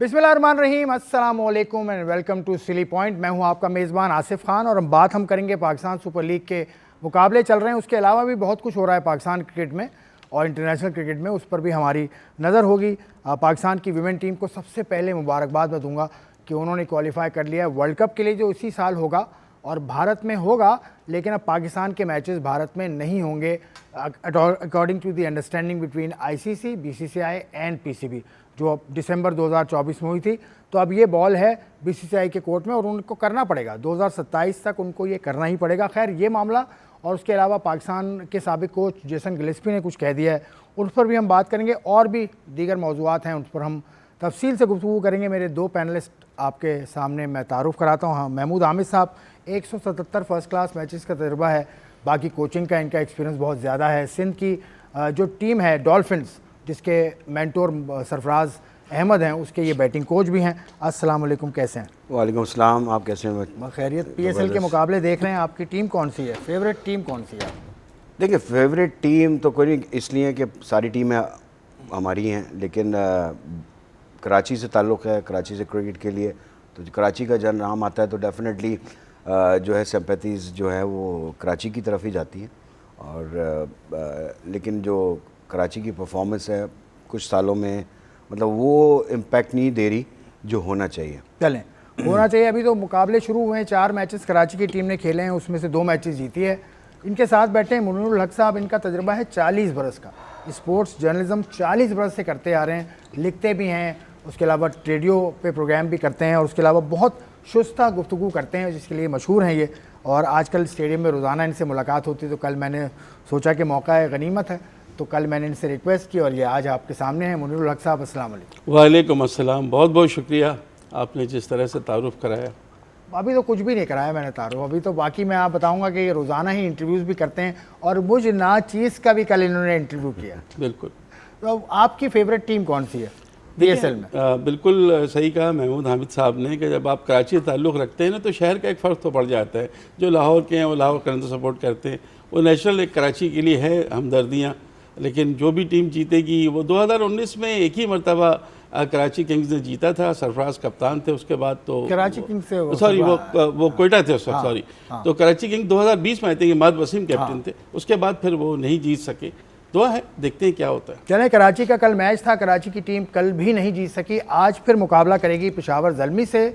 बिस्मिल्लाहिर्रहमानिर्रहीम, अस्सलाम वालेकुम and welcome to silly point. मैं हूं आपका मेज़बान आसिफ खान और हम करेंगे पाकिस्तान सुपर लीग के मुकाबले चल रहे हैं। उसके अलावा भी बहुत कुछ हो रहा है पाकिस्तान क्रिकेट में और इंटरनेशनल क्रिकेट में, उस पर भी हमारी नज़र होगी। पाकिस्तान की विमेन टीम को सबसे पहले मुबारकबाद मैं दूंगा कि उन्होंने क्वालिफाई कर लिया है वर्ल्ड कप के लिए, जो इसी साल होगा और भारत में होगा। लेकिन अब पाकिस्तान के मैचेस भारत में नहीं होंगे according to the understanding between ICC, BCCI and PCB, जो अब दिसंबर 2024 में हुई थी। तो अब ये बॉल है बीसीसीआई के कोर्ट में और उनको करना पड़ेगा, 2027 तक उनको ये करना ही पड़ेगा। खैर ये मामला, और उसके अलावा पाकिस्तान के साबिक कोच जेसन गिलेस्पी ने कुछ कह दिया है, उस पर भी हम बात करेंगे। और भी दीगर मौज़ूआत हैं, उस पर हम तफसील से गुफ्तगू करेंगे। मेरे दो पैनलिस्ट आपके सामने मैं तारुफ़ कराता हूँ। हाँ, महमूद हामिद साहब, 177 फर्स्ट क्लास मैचेस का तजुर्बा है, बाकी कोचिंग का इनका एक्सपीरियंस बहुत ज़्यादा है। सिंध की जो टीम है डॉल्फिन्स, जिसके मेंटोर सरफराज अहमद हैं, उसके ये बैटिंग कोच भी हैं। अस्सलाम वालेकुम, कैसे हैं? वालेकुम सलाम, आप कैसे हैं? खैरियत। पीएसएल के मुकाबले देख रहे हैं, आपकी टीम कौन सी है? फेवरेट टीम कौन सी है? देखिए, फेवरेट टीम तो कोई नहीं, इसलिए कि सारी टीमें हमारी हैं, लेकिन कराची से ताल्लुक़ है, कराची से क्रिकेट के लिए, तो कराची का जब नाम आता है तो डेफिनेटली जो है सिंपैथीज़ जो है वो कराची की तरफ ही जाती हैं। और लेकिन जो कराची की परफॉर्मेंस है कुछ सालों में, मतलब वो इम्पैक्ट नहीं दे रही जो होना चाहिए। चलें, होना चाहिए। अभी तो मुकाबले शुरू हुए हैं, 4 मैचेस कराची की टीम ने खेले हैं, उसमें से 2 मैचेस जीती है। इनके साथ बैठे हैं मुनीरुल हक साहब। इनका तजुर्बा है 40 बरस का, स्पोर्ट्स जर्नलिज्म 40 बरस से करते आ रहे हैं, लिखते भी हैं, उसके अलावा रेडियो पे प्रोग्राम भी करते हैं और उसके अलावा बहुत शुस्ता गुफ्तगू करते हैं, जिसके लिए मशहूर हैं ये। और आजकल स्टेडियम में रोज़ाना इनसे मुलाकात होती है, तो कल मैंने सोचा कि मौका है, गनीमत है, तो कल मैंने इनसे रिक्वेस्ट की और ये आज आपके सामने हैं। मुनीरुल हक साहब, अस्सलाम वालेकुम। वालेकुम अस्सलाम, बहुत बहुत शुक्रिया आपने जिस तरह से तारुफ़ कराया। अभी तो कुछ भी नहीं कराया मैंने तारुफ, अभी तो बाकी मैं आप बताऊंगा कि ये रोज़ाना ही इंटरव्यूज़ भी करते हैं और मुझ ना चीज़ का भी कल इन्होंने इंटरव्यू किया। बिल्कुल। तो आपकी फेवरेट टीम कौन सी है पीएसएल में? बिल्कुल सही कहा महमूद हामिद साहब ने कि जब आप कराची से ताल्लुक़ रखते हैं ना, तो शहर का एक फ़र्क तो पड़ जाता है। जो लाहौर के हैं वो लाहौर करंट सपोर्ट करते हैं, वो नेशनल एक कराची के लिए है हमदर्दियाँ। लेकिन जो भी टीम जीतेगी, वो 2019 में एक ही मरतबा कराची किंग्स ने जीता था, सरफराज कप्तान थे। उसके बाद तो कराची किंग्स से सॉरी वो कोयटा थे उस वक्त, सॉरी। तो कराची किंग्स 2020 में आए थे, इमाद वसीम कैप्टन थे। उसके बाद फिर वो नहीं जीत सके। दुआ है, देखते हैं क्या होता है। चलें, कराची का कल मैच था, कराची की टीम कल भी नहीं जीत सकी, आज फिर मुकाबला करेगी पेशावर ज़ल्मी से,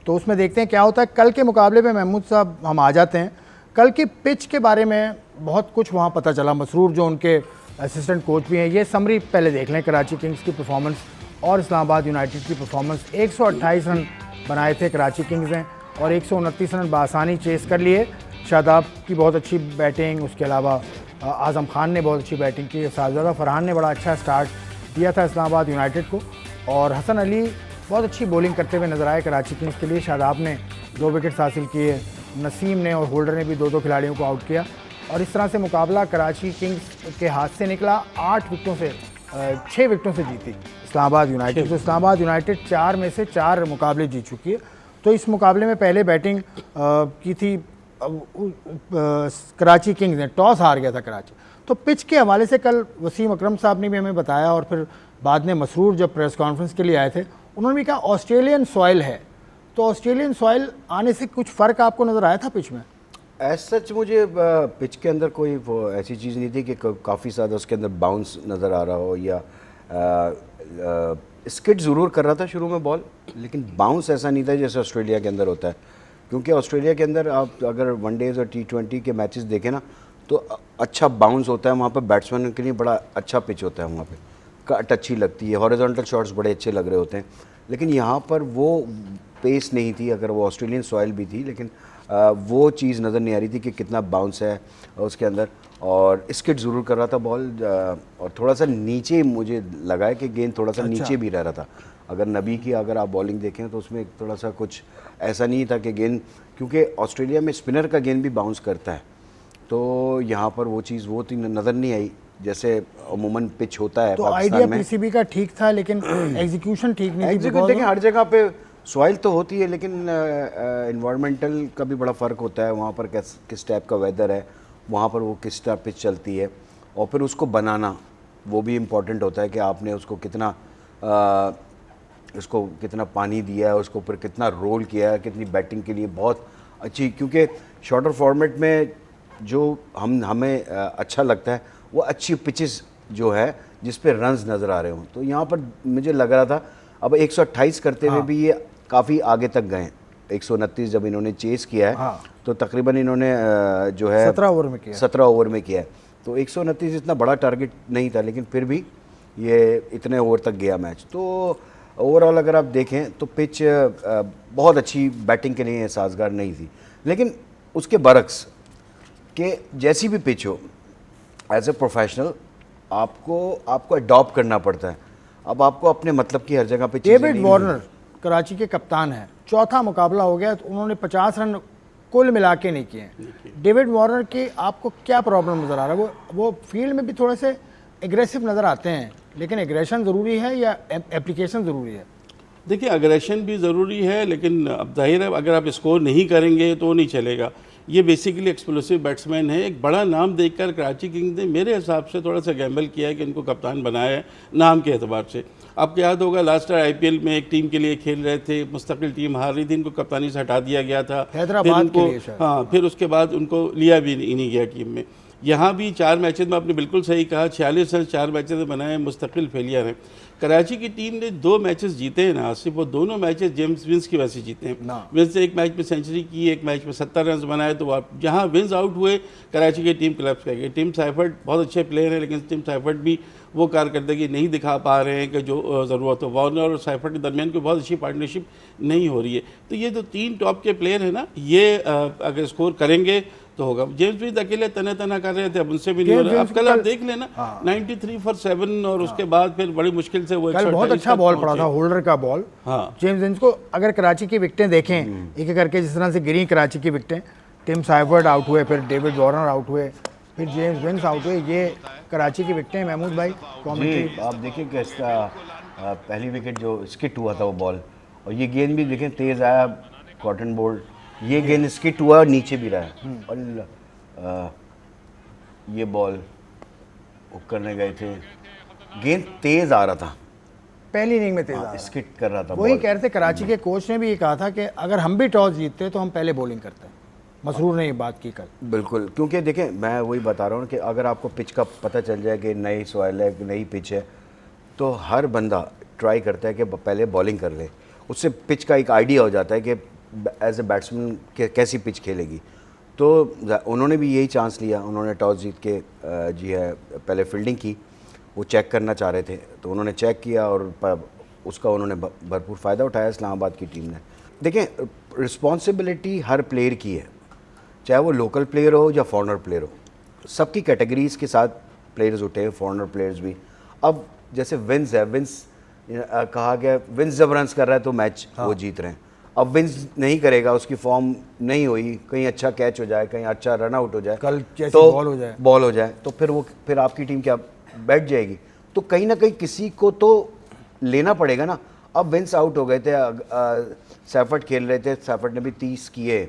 तो उसमें देखते हैं क्या होता है। कल के मुकाबले में महमूद साहब हम आ जाते हैं। कल की पिच के बारे में बहुत कुछ वहाँ पता चला। मसरूर जो उनके असिस्टेंट कोच भी हैं, ये समरी पहले देख लें कराची किंग्स की परफॉर्मेंस और इस्लामाबाद यूनाइटेड की परफॉर्मेंस। 128 रन बनाए थे कराची किंग्स ने और 129 रन बासानी चेस कर लिए। शादाब की बहुत अच्छी बैटिंग, उसके अलावा आज़म खान ने बहुत अच्छी बैटिंग की, साहबजादा फरहान ने बड़ा अच्छा स्टार्ट दिया था इस्लामाबाद यूनाइटेड को, और हसन अली बहुत अच्छी बॉलिंग करते हुए नजर आए कराची किंग्स के लिए। शादाब ने 2 विकेट्स हासिल किए, नसीम ने और होल्डर ने भी 2-2 खिलाड़ियों को आउट किया और इस तरह से मुकाबला कराची किंग्स के हाथ से निकला। 6 विकेटों से जीती इस्लामाबाद यूनाइटेड। तो इस्लामाबाद यूनाइटेड 4 में से 4 मुकाबले जीत चुकी है। तो इस मुकाबले में पहले बैटिंग की थी कराची किंग्स ने, टॉस हार गया था कराची। तो पिच के हवाले से कल वसीम अकरम साहब ने भी हमें बताया और फिर बाद में मसरूर जब प्रेस कॉन्फ्रेंस के लिए आए थे, उन्होंने भी कहा ऑस्ट्रेलियन सॉइल है। तो ऑस्ट्रेलियन सॉइल आने से कुछ फ़र्क आपको नज़र आया था पिच में? एज सच मुझे पिच के अंदर कोई वो ऐसी चीज़ नहीं थी कि काफ़ी ज़्यादा उसके अंदर बाउंस नज़र आ रहा हो या स्किड ज़रूर कर रहा था शुरू में बॉल, लेकिन बाउंस ऐसा नहीं था जैसे ऑस्ट्रेलिया के अंदर होता है। क्योंकि ऑस्ट्रेलिया के अंदर आप अगर वनडेज़ और T20 के मैचेस देखें ना, तो अच्छा बाउंस होता है वहाँ पर, बैट्समैन के लिए बड़ा अच्छा पिच होता है वहाँ पे, कट अच्छी लगती है, हॉरिजॉन्टल शॉट्स बड़े अच्छे लग रहे होते हैं। लेकिन यहाँ पर वो पेस नहीं थी, अगर वो ऑस्ट्रेलियन सॉइल भी थी, लेकिन वो चीज़ नज़र नहीं आ रही थी कि कितना बाउंस है उसके अंदर। और स्किड ज़रूर कर रहा था बॉल और थोड़ा सा नीचे मुझे लगा है कि गेंद थोड़ा सा नीचे भी रह रहा था। अगर नबी की अगर आप बॉलिंग देखें तो उसमें थोड़ा सा कुछ ऐसा नहीं था कि गेंद, क्योंकि ऑस्ट्रेलिया में स्पिनर का गेंद भी बाउंस करता है, तो यहाँ पर वो चीज़ वो नज़र नहीं आई जैसे अमूमन पिच होता है। तो आइडिया पीसीबी का ठीक था, लेकिन एग्जीक्यूशन ठीक नहीं थी। देखिए, हर जगह पे सॉइल तो होती है, लेकिन इन्वायरमेंटल का भी बड़ा फ़र्क होता है। वहाँ पर किस टाइप का वेदर है, वहाँ पर वो किस टाइप पिच चलती है, और फिर उसको बनाना वो भी इम्पॉर्टेंट होता है कि आपने उसको कितना उसको कितना पानी दिया है, उसको ऊपर कितना रोल किया है, कितनी बैटिंग के लिए बहुत अच्छी, क्योंकि शॉर्टर फॉर्मेट में जो हमें अच्छा लगता है वो अच्छी पिचेस जो है जिस पे रन्स नज़र आ रहे हों। तो यहाँ पर मुझे लग रहा था अब 128 करते हुए भी ये काफ़ी आगे तक गए। 129 जब इन्होंने चेस किया है तो तकरीबन इन्होंने जो है 17 ओवर में किया, 17 ओवर में किया है। तो 129 इतना बड़ा टारगेट नहीं था, लेकिन फिर भी ये इतने ओवर तक गया मैच। तो ओवरऑल अगर आप देखें तो पिच बहुत अच्छी बैटिंग के लिए साजगार नहीं थी, लेकिन उसके बरक्स कि जैसी भी पिच हो एज ए प्रोफेशनल आपको अडॉप्ट करना पड़ता है। अब आपको अपने मतलब की हर जगह पे चीज़ें डेविड नहीं वार्नर कराची के कप्तान हैं, चौथा मुकाबला हो गया तो उन्होंने 50 रन कुल मिला के नहीं किए। डेविड वार्नर की आपको क्या प्रॉब्लम नज़र आ रहा है? वो फील्ड में भी थोड़े से एग्रेसिव नज़र आते हैं, लेकिन एग्रेशन ज़रूरी है या एप्लीकेशन ज़रूरी है? देखिए अग्रेशन भी ज़रूरी है, लेकिन अब जाहिर है अगर आप स्कोर नहीं करेंगे तो नहीं चलेगा। ये बेसिकली एक्सप्लोसिव बैट्समैन है। एक बड़ा नाम देखकर कराची किंग्स ने मेरे हिसाब से थोड़ा सा गैम्बल किया है कि इनको कप्तान बनाया है नाम के एतबार से। आपको याद होगा लास्ट ईयर IPL में एक टीम के लिए खेल रहे थे, मुस्तकिल टीम हार रही थी, इनको कप्तानी से हटा दिया गया था, हैदराबाद के लिए शायद। हाँ, फिर उसके बाद उनको लिया भी नहीं गया टीम में। यहाँ भी 4 मैचेस में आपने बिल्कुल सही कहा, 46 रन 4 मैचेस में बनाए, मुस्तकिल फेलियर हैं। कराची की टीम ने 2 मैचेस जीते हैं ना आसिफ, वो दोनों मैचेस जेम्स विंस की वजह से जीते हैं। विंस ने एक मैच में सेंचुरी की, एक मैच में 70 रन बनाए। तो आप जहाँ विंस आउट हुए कराची की टीम क्लब्स कर गई। टीम साइफर्ट बहुत अच्छे प्लेयर हैं, लेकिन टीम साइफर्ट भी वो कारकर्दगी नहीं दिखा पा रहे हैं कि जो ज़रूरत हो। वार्नर और साइफर्ट के दरमियान कोई बहुत अच्छी पार्टनरशिप नहीं हो रही है। तो ये जो 3 टॉप के प्लेयर हैं ना, ये अगर स्कोर करेंगे तो होगा। जेम्स विंस अकेले तना कर रहे थे, अब उनसे भी नहीं हो रहा। अब कल आप देख लेना 93 for 7 और उसके बाद फिर बड़ी मुश्किल से वो कल बहुत अच्छा बॉल पड़ा था, होल्डर का बॉल। जेम्स विंस को अगर कराची की विकेटें देखें एक एक करके जिस तरह से गिरी कराची की विकेटें, टिम साइफर्ट आउट हुए, फिर डेविड वार्नर आउट हुए, फिर जेम्स विंस आउट हुए, ये कराची की विकेटें। महमूद भाई जी आप देखिए कि इसका पहली विकेट जो स्किट हुआ था वो बॉल, और ये गेंद भी देखें तेज़ आया, कॉटन बोल्ट, ये गेंद स्किट हुआ और नीचे भी रहा है। और ये बॉल हुक करने गए थे, गेंद तेज़ आ रहा था, पहली इनिंग में तेज़ आ रहा था, स्किट कर रहा था। वही कह रहे थे कराची के कोच ने भी ये कहा था कि अगर हम भी टॉस जीतते तो हम पहले बॉलिंग करते हैं। मसरूर ने ये बात की कल। बिल्कुल, क्योंकि देखें मैं वही बता रहा हूँ कि अगर आपको पिच का पता चल जाए कि नई सॉइल है, नई पिच है, तो हर बंदा ट्राई करता है कि पहले बॉलिंग कर ले। उससे पिच का एक आइडिया हो जाता है कि एज ए बैट्समैन कैसी पिच खेलेगी। तो उन्होंने भी यही चांस लिया, उन्होंने टॉस जीत के जी है पहले फील्डिंग की, वो चेक करना चाह रहे थे, तो उन्होंने चेक किया और उसका उन्होंने भरपूर फ़ायदा उठाया इस्लामाबाद की टीम ने। देखें रिस्पॉन्सिबिलिटी हर प्लेयर की है, चाहे वो लोकल प्लेयर हो या फॉरेनर प्लेयर हो, सबकी कैटेगरीज के साथ प्लेयर्स उठे, फॉरेनर प्लेयर्स भी। अब जैसे विंस है, विंस कहा गया विंस जब रन्स कर रहा है तो मैच वो जीत रहे हैं। अब विंस नहीं करेगा, उसकी फॉर्म नहीं हुई, कहीं अच्छा कैच हो जाए, कहीं अच्छा रन आउट हो जाए, कल जैसे तो बॉल हो जाए तो फिर आपकी टीम क्या बैठ जाएगी। तो कहीं ना कहीं किसी को तो लेना पड़ेगा ना। अब विंस आउट हो गए थे, सैफर्ट खेल रहे थे, सैफर्ट ने भी 30 किए,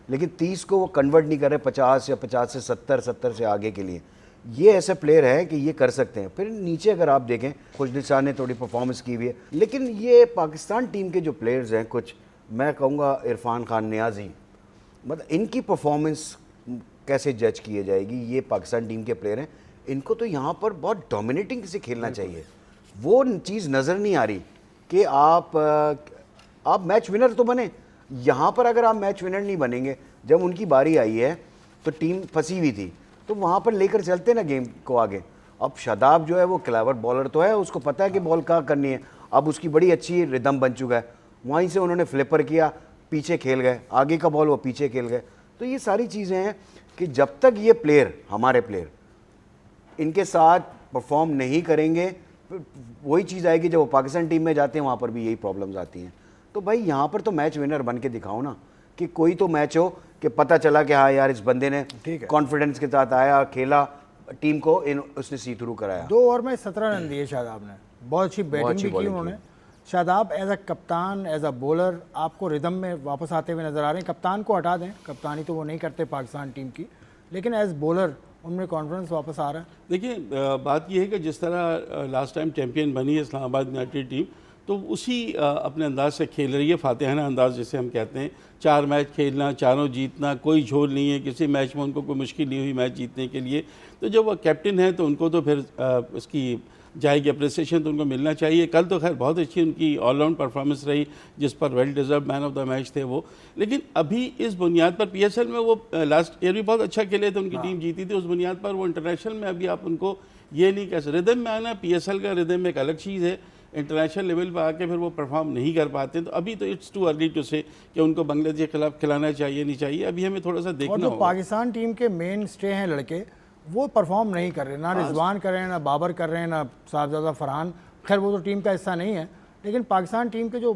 लेकिन 30 को वो कन्वर्ट नहीं कर रहे 50 या 50 से 70, 70 से आगे के लिए। ये ऐसे प्लेयर हैं कि ये कर सकते हैं। फिर नीचे अगर आप देखें, खुशदिल शाह ने थोड़ी परफॉर्मेंस की हुई है, लेकिन ये पाकिस्तान टीम के जो प्लेयर्स हैं, कुछ मैं कहूँगा इरफान खान, नियाजी, मतलब इनकी परफॉर्मेंस कैसे जज की जाएगी? ये पाकिस्तान टीम के प्लेयर हैं, इनको तो यहाँ पर बहुत डोमिनेटिंग से खेलना चाहिए। वो चीज़ नज़र नहीं आ रही कि आप मैच विनर तो बने। यहाँ पर अगर आप मैच विनर नहीं बनेंगे, जब उनकी बारी आई है तो टीम फंसी हुई थी, तो वहाँ पर लेकर चलते ना गेम को आगे। अब शादाब जो है वो क्लेवर बॉलर तो है, उसको पता है कि बॉल कहाँ करनी है, अब उसकी बड़ी अच्छी रिदम बन चुका है, वहीं से उन्होंने फ्लिपर किया, पीछे खेल गए, आगे का बॉल वो पीछे खेल गए। तो ये सारी चीज़ें हैं कि जब तक ये प्लेयर, हमारे प्लेयर इनके साथ परफॉर्म नहीं करेंगे, वही चीज़ आएगी जब वो पाकिस्तान टीम में जाते हैं, वहाँ पर भी यही प्रॉब्लम्स आती हैं। तो भाई यहाँ पर तो मैच विनर बन के दिखाओ ना, कि कोई तो मैच हो कि पता चला कि हाँ यार इस बंदे ने कॉन्फिडेंस के साथ आया, खेला, टीम को उसने सी थ्रू कराया। 2 ओवर में 17 रन दिए शादाब ने, बहुत अच्छी बैटिंग भी की उन्होंने। शादाब एज अ कप्तान, एज अ बॉलर आपको रिदम में वापस आते हुए नज़र आ रहे हैं। कप्तान को हटा दें, कप्तानी तो वो नहीं करते पाकिस्तान टीम की, लेकिन एज बॉलर उनमें कॉन्फिडेंस वापस आ रहा है। देखिए बात यह है कि जिस तरह लास्ट टाइम चैंपियन बनी है इस्लामाबाद यूनाइटेड टीम, तो उसी अपने अंदाज से खेल रही है, फातिहाना अंदाज जिसे हम कहते हैं। 4 मैच खेलना, चारों जीतना, कोई झोल नहीं है, किसी मैच में उनको कोई मुश्किल नहीं हुई मैच जीतने के लिए। तो जब वो कैप्टन है तो उनको तो फिर इसकी जाएगी अप्रिसिएशन तो उनको मिलना चाहिए। कल तो खैर बहुत अच्छी उनकी ऑलराउंड परफॉर्मेंस रही, जिस पर well deserve man of the match थे वो। लेकिन अभी इस बुनियाद पर पीएसएल में वो लास्ट ईयर भी बहुत अच्छा खेले थे, उनकी टीम जीती थी, उस बुनियाद पर वो इंटरनेशनल में अभी आप उनको ये नहीं कह सकते। रिदम में आना, पीएसएल का रिदम एक अलग चीज़ है, इंटरनेशनल लेवल पर आके फिर वो परफॉर्म नहीं कर पाते। तो अभी तो इट्स टू अर्ली टू से कि उनको बांग्लादेश के खिलाफ खिलाना चाहिए नहीं चाहिए, अभी हमें थोड़ा सा देखना और जो होगा। पाकिस्तान टीम के मेन स्टे हैं लड़के, वो परफॉर्म नहीं कर रहे, ना रिजवान कर रहे हैं, ना बाबर कर रहे हैं, ना साहबजादा फरहान। खैर वो तो टीम का हिस्सा नहीं है, लेकिन पाकिस्तान टीम के जो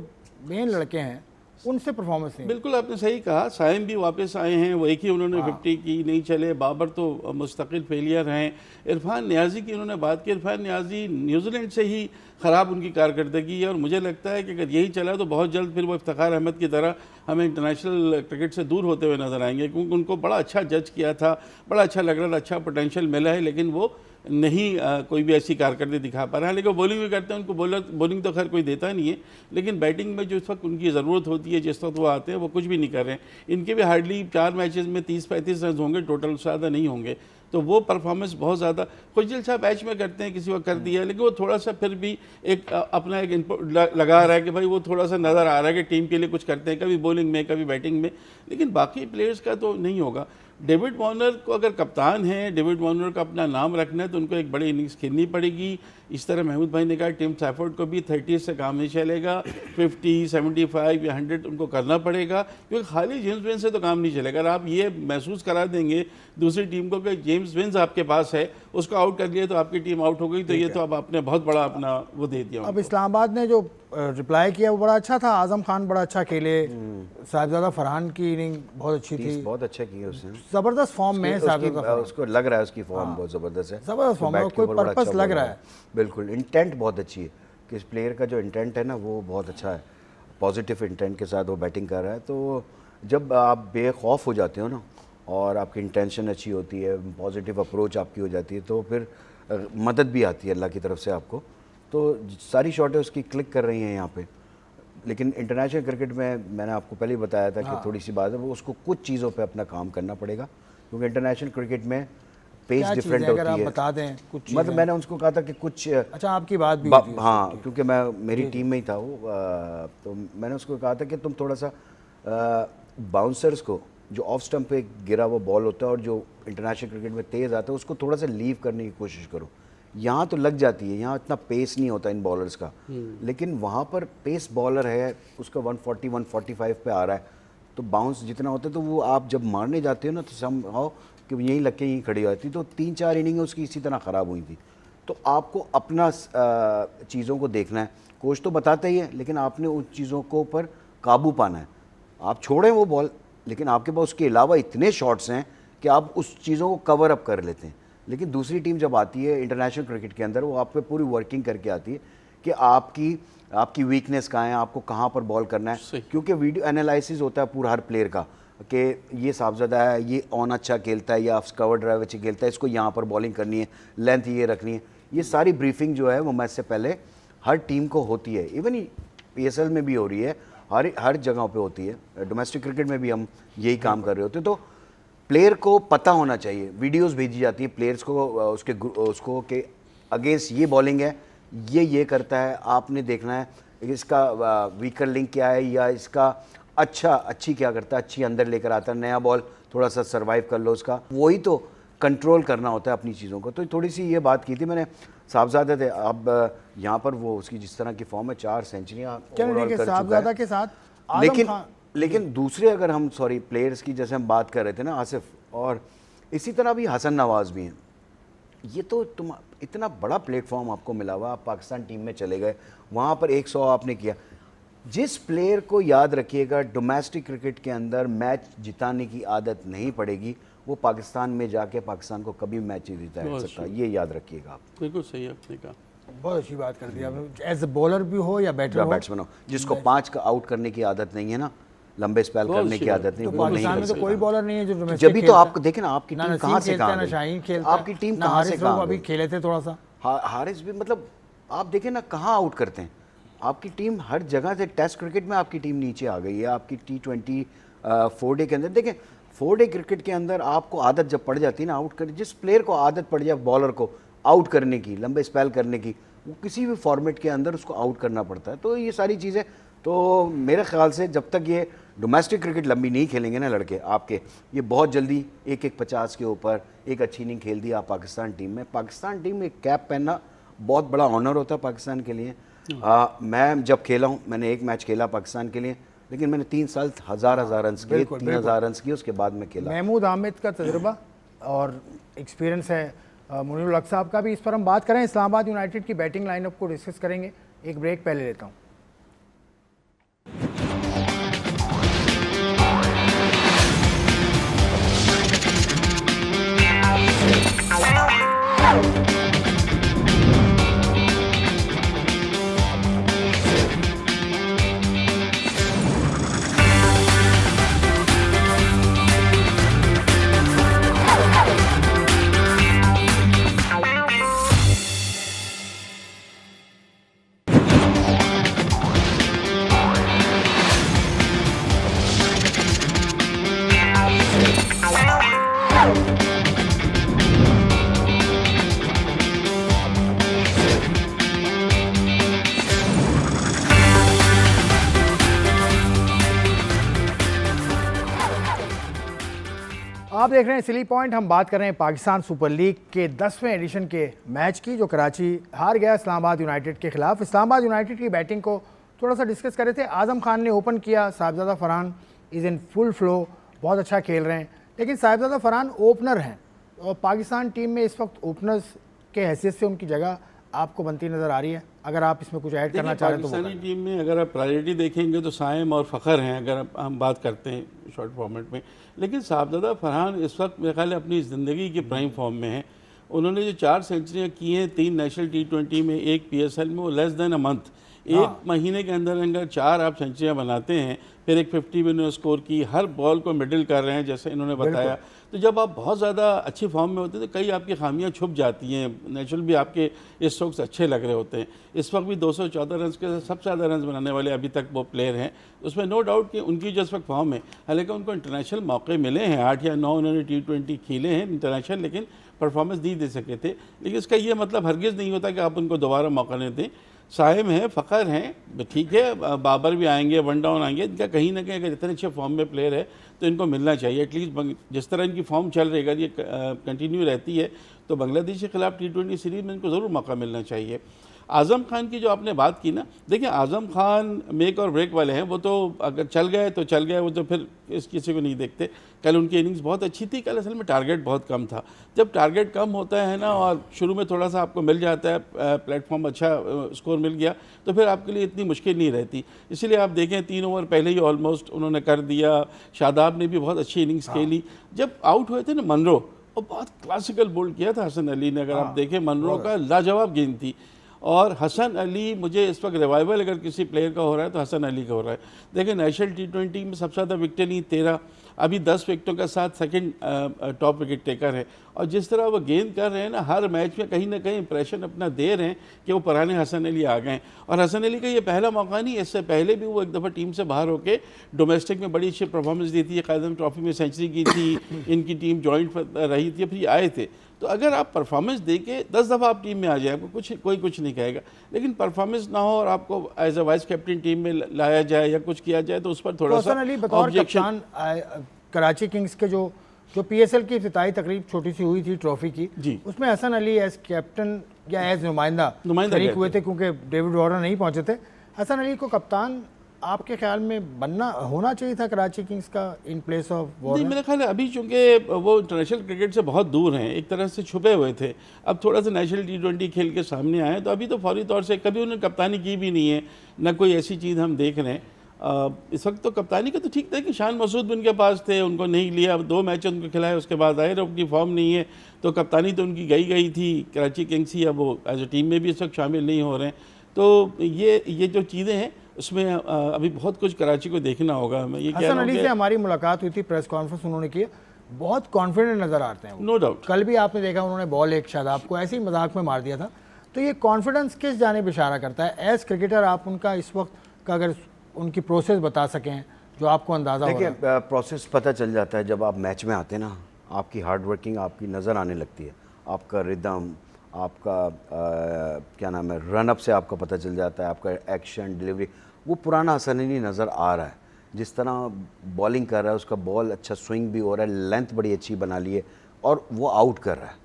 मेन लड़के हैं उनसे परफॉर्मेंस नहीं। बिल्कुल आपने सही कहा, साइम भी वापस आए हैं, वो एक ही उन्होंने 50 की नहीं चले। बाबर तो मुस्तकिल फेलियर हैं। इरफान नियाज़ी की उन्होंने बात की, इरफान नियाज़ी न्यूजीलैंड से ही ख़राब उनकी कारकर्दगी है, और मुझे लगता है कि अगर यही चला तो बहुत जल्द फिर वो इफ्तिखार अहमद की तरह हमें इंटरनेशनल क्रिकेट से दूर होते हुए नजर आएंगे, क्योंकि उनको बड़ा अच्छा जज किया था, बड़ा अच्छा लग रहा था, अच्छा पोटेंशियल मिला है, लेकिन वो नहीं कोई भी ऐसी कारकर्दगी दिखा पा रहा है। लेकिन बॉलिंग भी करते हैं, उनको बॉलिंग तो खैर कोई देता नहीं है, लेकिन बैटिंग में जो इस वक्त उनकी ज़रूरत होती है, जिस वक्त वो आते हैं, वो कुछ भी नहीं कर रहे हैं। इनके भी हार्डली 4 मैचेस में 30-35 रन होंगे टोटल, ज़्यादा नहीं होंगे। तो वो परफॉर्मेंस बहुत ज़्यादा खुजल सा मैच में करते हैं, किसी वक्त कर दिया, लेकिन वो थोड़ा सा फिर भी एक अपना एक इनपुट लगा रहा है कि भाई वो थोड़ा सा नज़र आ रहा है कि टीम के लिए कुछ करते हैं, कभी बॉलिंग में कभी बैटिंग में, लेकिन बाकी प्लेयर्स का तो नहीं होगा। डेविड वार्नर को अगर कप्तान है, डेविड वार्नर का अपना नाम रखना है, तो उनको एक बड़ी इनिंग्स खेलनी पड़ेगी। इस तरह महमूद भाई ने कहा टिम सैफर्ड को भी 30 से काम नहीं चलेगा, 50, 75 या 100 उनको करना पड़ेगा, क्योंकि खाली जेम्स विंस से तो काम नहीं चलेगा। अगर आप ये महसूस करा देंगे दूसरी टीम को कि जेम्स विंस आपके पास है, उसको आउट कर लिया तो आपकी टीम आउट हो गई, तो ये तो अब आपने बहुत बड़ा अपना वो दे दिया। अब इस्लामाबाद ने जो रिप्लाई किया वो बड़ा अच्छा था, आजम खान बड़ा अच्छा खेले, साहिबजादा फरहान की इनिंग बहुत अच्छी थी, बहुत अच्छा किया उसने, जबरदस्त फॉर्म में है साहिबजादा फरहान, उसको लग रहा है उसकी फॉर्म बहुत ज़बरदस्त है, जबरदस्त फॉर्म है, कोई पर्पस लग रहा है। बिल्कुल इंटेंट बहुत अच्छी है कि इस प्लेयर का जो इंटेंट है ना वो बहुत अच्छा है, पॉजिटिव इंटेंट के साथ वो बैटिंग कर रहा है। तो जब आप बेखौफ हो जाते हो ना और आपकी इंटेंशन अच्छी होती है, पॉजिटिव अप्रोच आपकी हो जाती है, तो फिर मदद भी आती है अल्लाह की तरफ से आपको। तो सारी शॉटें उसकी क्लिक कर रही हैं यहाँ पे। लेकिन इंटरनेशनल क्रिकेट में मैंने आपको पहले ही बताया था कि थोड़ी सी बात है, वो उसको कुछ चीज़ों पे अपना काम करना पड़ेगा, क्योंकि इंटरनेशनल क्रिकेट में पेस डिफरेंट होती है। बता दें कुछ, मतलब मैंने उसको कहा था कि कुछ अच्छा आपकी बात भी हाँ, क्योंकि मैं मेरी टीम में ही था वो, तो मैंने उसको कहा था कि तुम थोड़ा सा बाउंसर्स को, जो ऑफ स्टंप पे गिरा हुआ बॉल होता है और जो इंटरनेशनल क्रिकेट में तेज़ आता है, उसको थोड़ा सा लीव करने की कोशिश करो। यहाँ तो लग जाती है, यहाँ इतना पेस नहीं होता इन बॉलर्स का, लेकिन वहाँ पर पेस बॉलर है, उसका 140 145 पे आ रहा है, तो बाउंस जितना होता है, तो वो आप जब मारने जाते हो ना तो समहाउ कि यहीं लग के यहीं खड़ी होती। तो 3-4 इनिंग उसकी इसी तरह ख़राब हुई थी। तो आपको अपना चीज़ों को देखना है, कोच तो बताता ही है, लेकिन आपने उन चीज़ों को ऊपर काबू पाना है। आप छोड़ें वो बॉल, लेकिन आपके पास उसके अलावा इतने शॉट्स हैं कि आप उस चीज़ों को कवर अप कर लेते हैं। लेकिन दूसरी टीम जब आती है इंटरनेशनल क्रिकेट के अंदर, वो आप पे पूरी वर्किंग करके आती है कि आपकी वीकनेस कहाँ है, आपको कहाँ पर बॉल करना है, क्योंकि वीडियो एनालिसिस होता है पूरा हर प्लेयर का कि ये साहबजादा है, ये ऑन अच्छा खेलता है, या कवर ड्राइव अच्छी खेलता है, इसको यहाँ पर बॉलिंग करनी है, लेंथ ये रखनी है। ये सारी ब्रीफिंग जो है वो मैच से पहले हर टीम को होती है। इवन PSL में भी हो रही है, हर जगह पे होती है, डोमेस्टिक क्रिकेट में भी हम यही काम कर रहे होते हैं। तो प्लेयर को पता होना चाहिए, वीडियोस भेजी जाती है प्लेयर्स को उसको कि अगेंस्ट ये बॉलिंग है, ये करता है, आपने देखना है इसका वीकर लिंक क्या है, या इसका अच्छी क्या करता है, अच्छी अंदर लेकर आता है, नया बॉल थोड़ा सा सर्वाइव कर लो उसका, वही तो कंट्रोल करना होता है अपनी चीज़ों को। तो थोड़ी सी ये बात की थी मैंने, साहबजादा थे, अब यहाँ पर वो उसकी जिस तरह की फॉर्म है, 4 सेंचुरियाँ साहबजादा के साथ, लेकिन दूसरे अगर हम प्लेयर्स की जैसे हम बात कर रहे थे ना, आसिफ, और इसी तरह भी हसन नवाज भी हैं। ये तो तुम इतना बड़ा प्लेटफॉर्म आपको मिला हुआ, आप पाकिस्तान टीम में चले गए, वहाँ पर 100 आपने किया। जिस प्लेयर को याद रखिएगा डोमेस्टिक क्रिकेट के अंदर मैच जिताने की आदत नहीं पड़ेगी, वो पाकिस्तान में जाके पाकिस्तान को कभी मैच नहीं जिता सकता, ये याद रखिएगा आप। बिल्कुल सही आपने कहा, बहुत अच्छी बात कर दी आपने। एज ए बॉलर भी हो या बैट्समैन हो, जिसको 5 का आउट करने की आदत नहीं है ना, लंबे स्पेल करने की आदत नहीं, तो पाकिस्तान में तो कोई बॉलर नहीं है जो डोमेस्टिक, जब भी तो आप देखें ना आपकी टीम कहाँ से कहाँ है, शाहीन खेलता, आपकी टीम कहाँ से कहाँ अभी खेले थे थोड़ा सा, हारिस भी, मतलब आप देखें ना कहाँ आउट करते हैं। आपकी टीम हर जगह से, टेस्ट क्रिकेट में आपकी टीम नीचे आ गई है, आपकी T20 4 डे के अंदर देखें, 4 डे क्रिकेट के अंदर आपको आदत जब पड़ जाती है ना आउट कर, जिस प्लेयर को आदत पड़ जाए बॉलर को आउट करने की, लंबे स्पेल करने की, वो किसी भी फॉर्मेट के अंदर उसको आउट करना पड़ता है। तो ये सारी चीज़ें, तो मेरे ख्याल से जब तक ये डोमेस्टिक क्रिकेट लंबी नहीं खेलेंगे ना लड़के आपके, ये बहुत जल्दी 1-1 50 के ऊपर एक अच्छी इनिंग खेल दी आप पाकिस्तान टीम में। पाकिस्तान टीम में कैप पहनना बहुत बड़ा ऑनर होता है पाकिस्तान के लिए। मैं जब खेला हूँ, मैंने एक मैच खेला पाकिस्तान के लिए, लेकिन मैंने 3 साल 1000 रन किए, 3000 रन किए, उसके बाद में खेला। महमूद हामिद का तजुर्बा और एक्सपीरियंस है, मुनीरुल हक साहब का भी, इस पर हम बात करें। इस्लामाबाद यूनाइटेड की बैटिंग लाइनअप को डिस्कस करेंगे, एक ब्रेक पहले लेता हूँ। आप देख रहे हैं सिली पॉइंट। हम बात कर रहे हैं पाकिस्तान सुपर लीग के 10वें एडिशन के मैच की, जो कराची हार गया इस्लामाबाद यूनाइटेड के खिलाफ। इस्लामाबाद यूनाइटेड की बैटिंग को थोड़ा सा डिस्कस कर रहे थे। आजम खान ने ओपन किया, Sahibzada Farhan is in full flow, बहुत अच्छा खेल रहे हैं, लेकिन साहिबजादा फरहान ओपनर हैं और पाकिस्तान टीम में इस वक्त ओपनर्स के हैसियत से उनकी जगह आपको बनती नज़र आ रही है। अगर आप इसमें कुछ ऐड करना चाह रहे हैं तो पाकिस्तानी टीम में अगर आप प्रायोरिटी देखेंगे तो साइम और फ़खर हैं, अगर हम बात करते हैं शॉर्ट फॉर्मेट में। लेकिन साहिबजादा फरहान इस वक्त मेरे ख्याल है अपनी ज़िंदगी के प्राइम फॉर्म में हैं। उन्होंने जो 4 सेंचुरियाँ की हैं, 3 नेशनल T20 में, 1 PSL में, वो लेस देन अ मंथ, एक महीने के अंदर अंदर 4 आप सेंचुरियाँ बनाते हैं, फिर एक 50 भी उन्होंने स्कोर की, हर बॉल को मिडिल कर रहे हैं जैसे इन्होंने बताया। तो जब आप बहुत ज़्यादा अच्छी फॉर्म में होते हैं तो कई आपकी खामियां छुप जाती हैं, नेचुरल भी आपके इस स्ट्रोक्स अच्छे लग रहे होते हैं। इस वक्त भी 214 रन के सबसे ज़्यादा रन बनाने वाले अभी तक वो प्लेयर हैं, उसमें नो डाउट कि उनकी जो इस वक्त फॉर्म है, हालांकि उनको इंटरनेशनल मौके मिले हैं, 8 या 9 उन्होंने T20 खेले हैं इंटरनेशनल, लेकिन परफॉर्मेंस नहीं दे सके थे। लेकिन इसका ये मतलब हरगिज़ नहीं होता कि आप उनको दोबारा मौका नहीं दें। साहिम हैं, फ़खर हैं, ठीक है, बाबर भी आएंगे, वन डाउन आएंगे, इनका कहीं ना कहीं अगर इतने अच्छे फॉर्म में प्लेयर है तो इनको मिलना चाहिए। एटलीस्ट जिस तरह इनकी फॉर्म चल रही है, अगर ये कंटिन्यू रहती है तो बांग्लादेश के खिलाफ T20 सीरीज़ में इनको ज़रूर मौका मिलना चाहिए। आज़म खान की जो आपने बात की ना, देखिए आज़म खान मेक और ब्रेक वाले हैं, वो तो अगर चल गए तो चल गए, वो तो फिर किसी को नहीं देखते। कल उनकी इनिंग्स बहुत अच्छी थी, कल असल में टारगेट बहुत कम था। जब टारगेट कम होता है ना और शुरू में थोड़ा सा आपको मिल जाता है, प्लेटफॉर्म अच्छा स्कोर मिल गया, तो फिर आपके लिए इतनी मुश्किल नहीं रहती। इसीलिए आप देखें 3 ओवर पहले ही ऑलमोस्ट उन्होंने कर दिया। शादाब ने भी बहुत अच्छी इनिंग्स खेली। जब आउट हुए थे ना मनरो, और बहुत क्लासिकल बोल्ड किया था हसन अली ने, अगर आप देखें मनरो का लाजवाब गेंद थी। और हसन अली, मुझे इस वक्त रिवाइवल अगर किसी प्लेयर का हो रहा है तो हसन अली का हो रहा है। देखिए नेशनल T20 में सबसे ज़्यादा विकेटें नहीं 13, अभी 10 विकेटों के साथ सेकंड टॉप विकेट टेकर है। और जिस तरह वो गेंद कर रहे हैं ना, हर मैच में कहीं ना कहीं इंप्रेशन अपना दे रहे हैं कि वो पुराने हसन अली आ गए। और हसन अली का ये पहला मौका नहीं, इससे पहले भी वो एक दफ़ा टीम से बाहर होकर डोमेस्टिक में बड़ी अच्छी परफॉर्मेंस दी थी, कायदम ट्रॉफी में सेंचुरी की थी, इनकी टीम जॉइंट रही थी, फिर आए थे। तो अगर आप परफॉर्मेंस दे के 10 दफ़ा आप टीम में आ जाए, आपको कोई कुछ नहीं कहेगा। लेकिन परफॉर्मेंस ना हो और आपको as a vice captain team में लाया जाए या कुछ किया जाए तो उस पर थोड़ा सा ऑब्जेक्शन। कराची किंग्स के जो PSL की इफ्तिताई तकरीब छोटी सी हुई थी ट्रॉफी की जी, उसमें हसन अली एज कैप्टन या एज नुमाइंदा शरीक हुए थे, क्योंकि डेविड वार्नर नहीं पहुंचे थे। हसन अली को कप्तान आपके ख्याल में बनना होना चाहिए था कराची किंग्स का इन प्लेस ऑफ वार्नर? नहीं, मेरा ख्याल है अभी चूंकि वो इंटरनेशनल क्रिकेट से बहुत दूर हैं, एक तरह से छुपे हुए थे, अब थोड़ा सा नेशनल T20 खेल के सामने आए, तो अभी तो फौरी तौर से, कभी उन्होंने कप्तानी की भी नहीं है, न कोई ऐसी चीज़ हम देख रहे हैं। इस वक्त तो कप्तानी का तो ठीक था कि शान मसूद भी उनके पास थे, उनको नहीं लिया, 2 मैच उनको खिलाए, उसके बाद आए, उनकी फॉर्म नहीं है, तो कप्तानी तो उनकी गई थी कराची किंग्स ही, अब वो एज ए टीम में भी इस वक्त शामिल नहीं हो रहे हैं। तो ये जो चीज़ें हैं उसमें अभी बहुत कुछ कराची को देखना होगा। मैं ये कह रहा हूं, हसन अली से हमारी मुलाकात हुई थी, प्रेस कॉन्फ्रेंस उन्होंने की, बहुत कॉन्फिडेंट नज़र आते हैं। नो डाउट, कल भी आपने देखा उन्होंने बॉल एक शादाब को ऐसे ही मजाक में मार दिया था। तो ये कॉन्फिडेंस किस जानिब इशारा करता है? एज क्रिकेटर आप उनका इस वक्त का अगर उनकी प्रोसेस बता सकें जो आपको अंदाज़ा हो रहा है। देखिए प्रोसेस पता चल जाता है जब आप मैच में आते हैं ना, आपकी हार्ड वर्किंग आपकी नज़र आने लगती है, आपका रिदम, आपका क्या नाम है, रन अप से आपको पता चल जाता है, आपका एक्शन डिलीवरी, वो पुराना हसन अली नज़र आ रहा है। जिस तरह बॉलिंग कर रहा है, उसका बॉल अच्छा स्विंग भी हो रहा है, लेंथ बड़ी अच्छी बना ली है और वो आउट कर रहा है।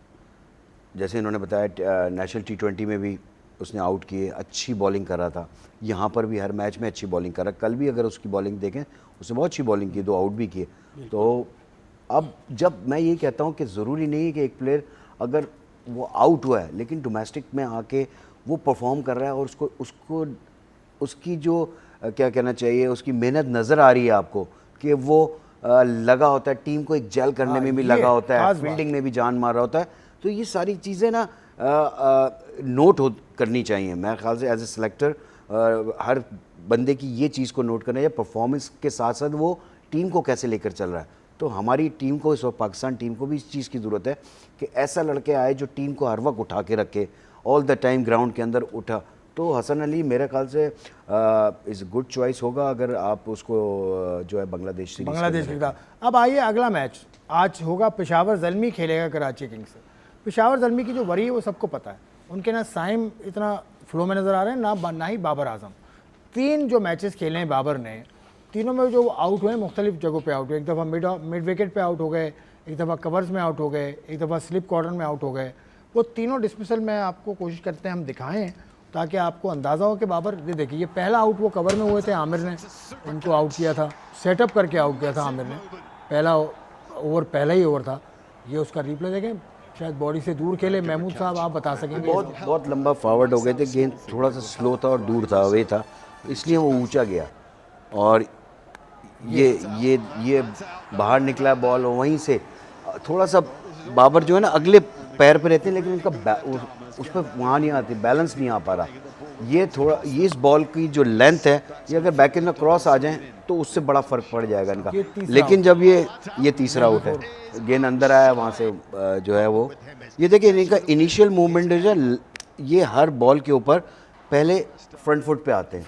जैसे इन्होंने बताया नेशनल T20 में भी उसने आउट किए, अच्छी बॉलिंग कर रहा था, यहाँ पर भी हर मैच में अच्छी बॉलिंग कर रहा है। कल भी अगर उसकी बॉलिंग देखें, उसने बहुत अच्छी बॉलिंग की, 2 आउट भी किए। तो अब जब मैं ये कहता हूँ कि ज़रूरी नहीं है कि एक प्लेयर अगर वो आउट हुआ है लेकिन डोमेस्टिक में आके वो परफॉर्म कर रहा है और उसको उसकी जो क्या कहना चाहिए, उसकी मेहनत नज़र आ रही है आपको कि वो लगा होता है, टीम को एक जेल करने में भी लगा होता है, फील्डिंग में भी जान मार रहा होता है। तो ये सारी चीज़ें ना नोट करनी चाहिए। मेरे ख्याल से एज ए सिलेक्टर हर बंदे की ये चीज़ को नोट करना है, परफॉर्मेंस के साथ साथ वो टीम को कैसे लेकर चल रहा है। तो हमारी टीम को, इस वक्त पाकिस्तान टीम को भी इस चीज़ की ज़रूरत है कि ऐसा लड़के आए जो टीम को हर वक्त उठा के रखे, ऑल द टाइम ग्राउंड के अंदर उठा। तो हसन अली मेरे ख्याल से इज़ गुड चॉइस होगा अगर आप उसको जो है बांग्लादेश के खिलाफ। अब आइए अगला मैच आज होगा, पेशावर ज़ल्मी खेलेगा कराची किंग्स से। पेशावर ज़ल्मी की जो वरी है वो सबको पता है, उनके ना साइम इतना फ्लो में नज़र आ रहे हैं ना ही बाबर आजम। 3 जो मैचेस खेले हैं बाबर ने, तीनों में जो आउट हुए मुख्तलिफ जगहों पे आउट हुए। एक दफ़ा मिड विकेट पे आउट हो गए, एक दफ़ा कवर्स में आउट हो गए, एक दफ़ा स्लिप कॉर्नर में आउट हो गए। वो तीनों डिस्मिसल में आपको कोशिश करते हैं हम दिखाएं ताकि आपको अंदाज़ा हो कि बाबर, ये देखिए ये पहला आउट वो कवर में हुए थे, आमिर ने उनको आउट किया था, सेटअप करके आउट किया था आमिर ने। पहला ओवर पहला ही ओवर था। ये उसका रिप्ले देखें, शायद बॉडी से दूर खेले। महमूद साहब आप बता सकेंगे? बहुत लंबा फॉरवर्ड हो गए थे, गेंद थोड़ा सा स्लो था और दूर था, अवे था, इसलिए वो ऊंचा गया और ये बाहर निकला बॉल। वहीं से थोड़ा सा बाबर जो है ना अगले पैर पे रहते हैं लेकिन उनका उस पर वहाँ नहीं आती, बैलेंस नहीं आ पा रहा। ये थोड़ा, ये इस बॉल की जो लेंथ है, ये अगर बैक में क्रॉस आ जाए तो उससे बड़ा फ़र्क पड़ जाएगा इनका। लेकिन जब ये तीसरा आउट है, गेंद अंदर आया वहाँ से जो है वो, ये देखिए इनका इनिशियल मूवमेंट जो है, ये हर बॉल के ऊपर पहले फ्रंट फुट पे आते हैं,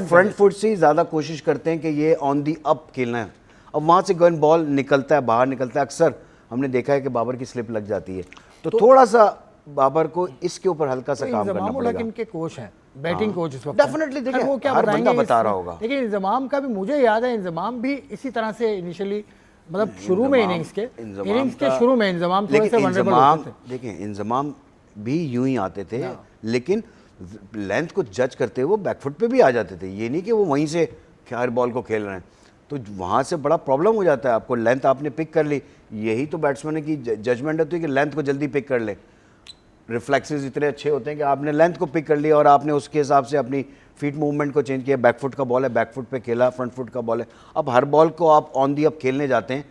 फ्रंट फुट से ही ज़्यादा कोशिश करते हैं कि ये ऑन दी अप खेलना है। अब वहाँ से गन बॉल निकलता है, बाहर निकलता है, अक्सर हमने देखा है कि बाबर की स्लिप लग जाती है। तो थोड़ा सा बाबर को इसके ऊपर हल्का सा काम करना पड़ेगा। इनके कोच हैं, बैटिंग कोच इस वक्त डेफिनेटली, देखिए वो क्या हर बंदा बता रहा होगा। लेकिन इंजमाम का भी मुझे याद है, इंजमाम भी इसी तरह से इनिशियली, मतलब शुरू में इनिंग्स के शुरू में इंजमाम थोड़े से वनरेबल होते थे। देखिए इंजमाम भी यूं ही आते थे, लेकिन लेंथ को जज करते हुए बैकफुट पे भी आ जाते थे। ये नहीं कि वो वहीं से हर बॉल को खेल रहे हैं, तो वहाँ से बड़ा प्रॉब्लम हो जाता है आपको। लेंथ आपने पिक कर ली, यही तो बैट्समैन की जजमेंट होती है कि लेंथ को जल्दी पिक कर ले। रिफ्लेक्सेस इतने अच्छे होते हैं कि आपने लेंथ को पिक कर लिया और आपने उसके हिसाब से अपनी फीट मूवमेंट को चेंज किया। बैकफुट का बॉल है, बैकफुट पे खेला, फ्रंट फुट का बॉल है। अब हर बॉल को आप ऑन दी अप खेलने जाते हैं,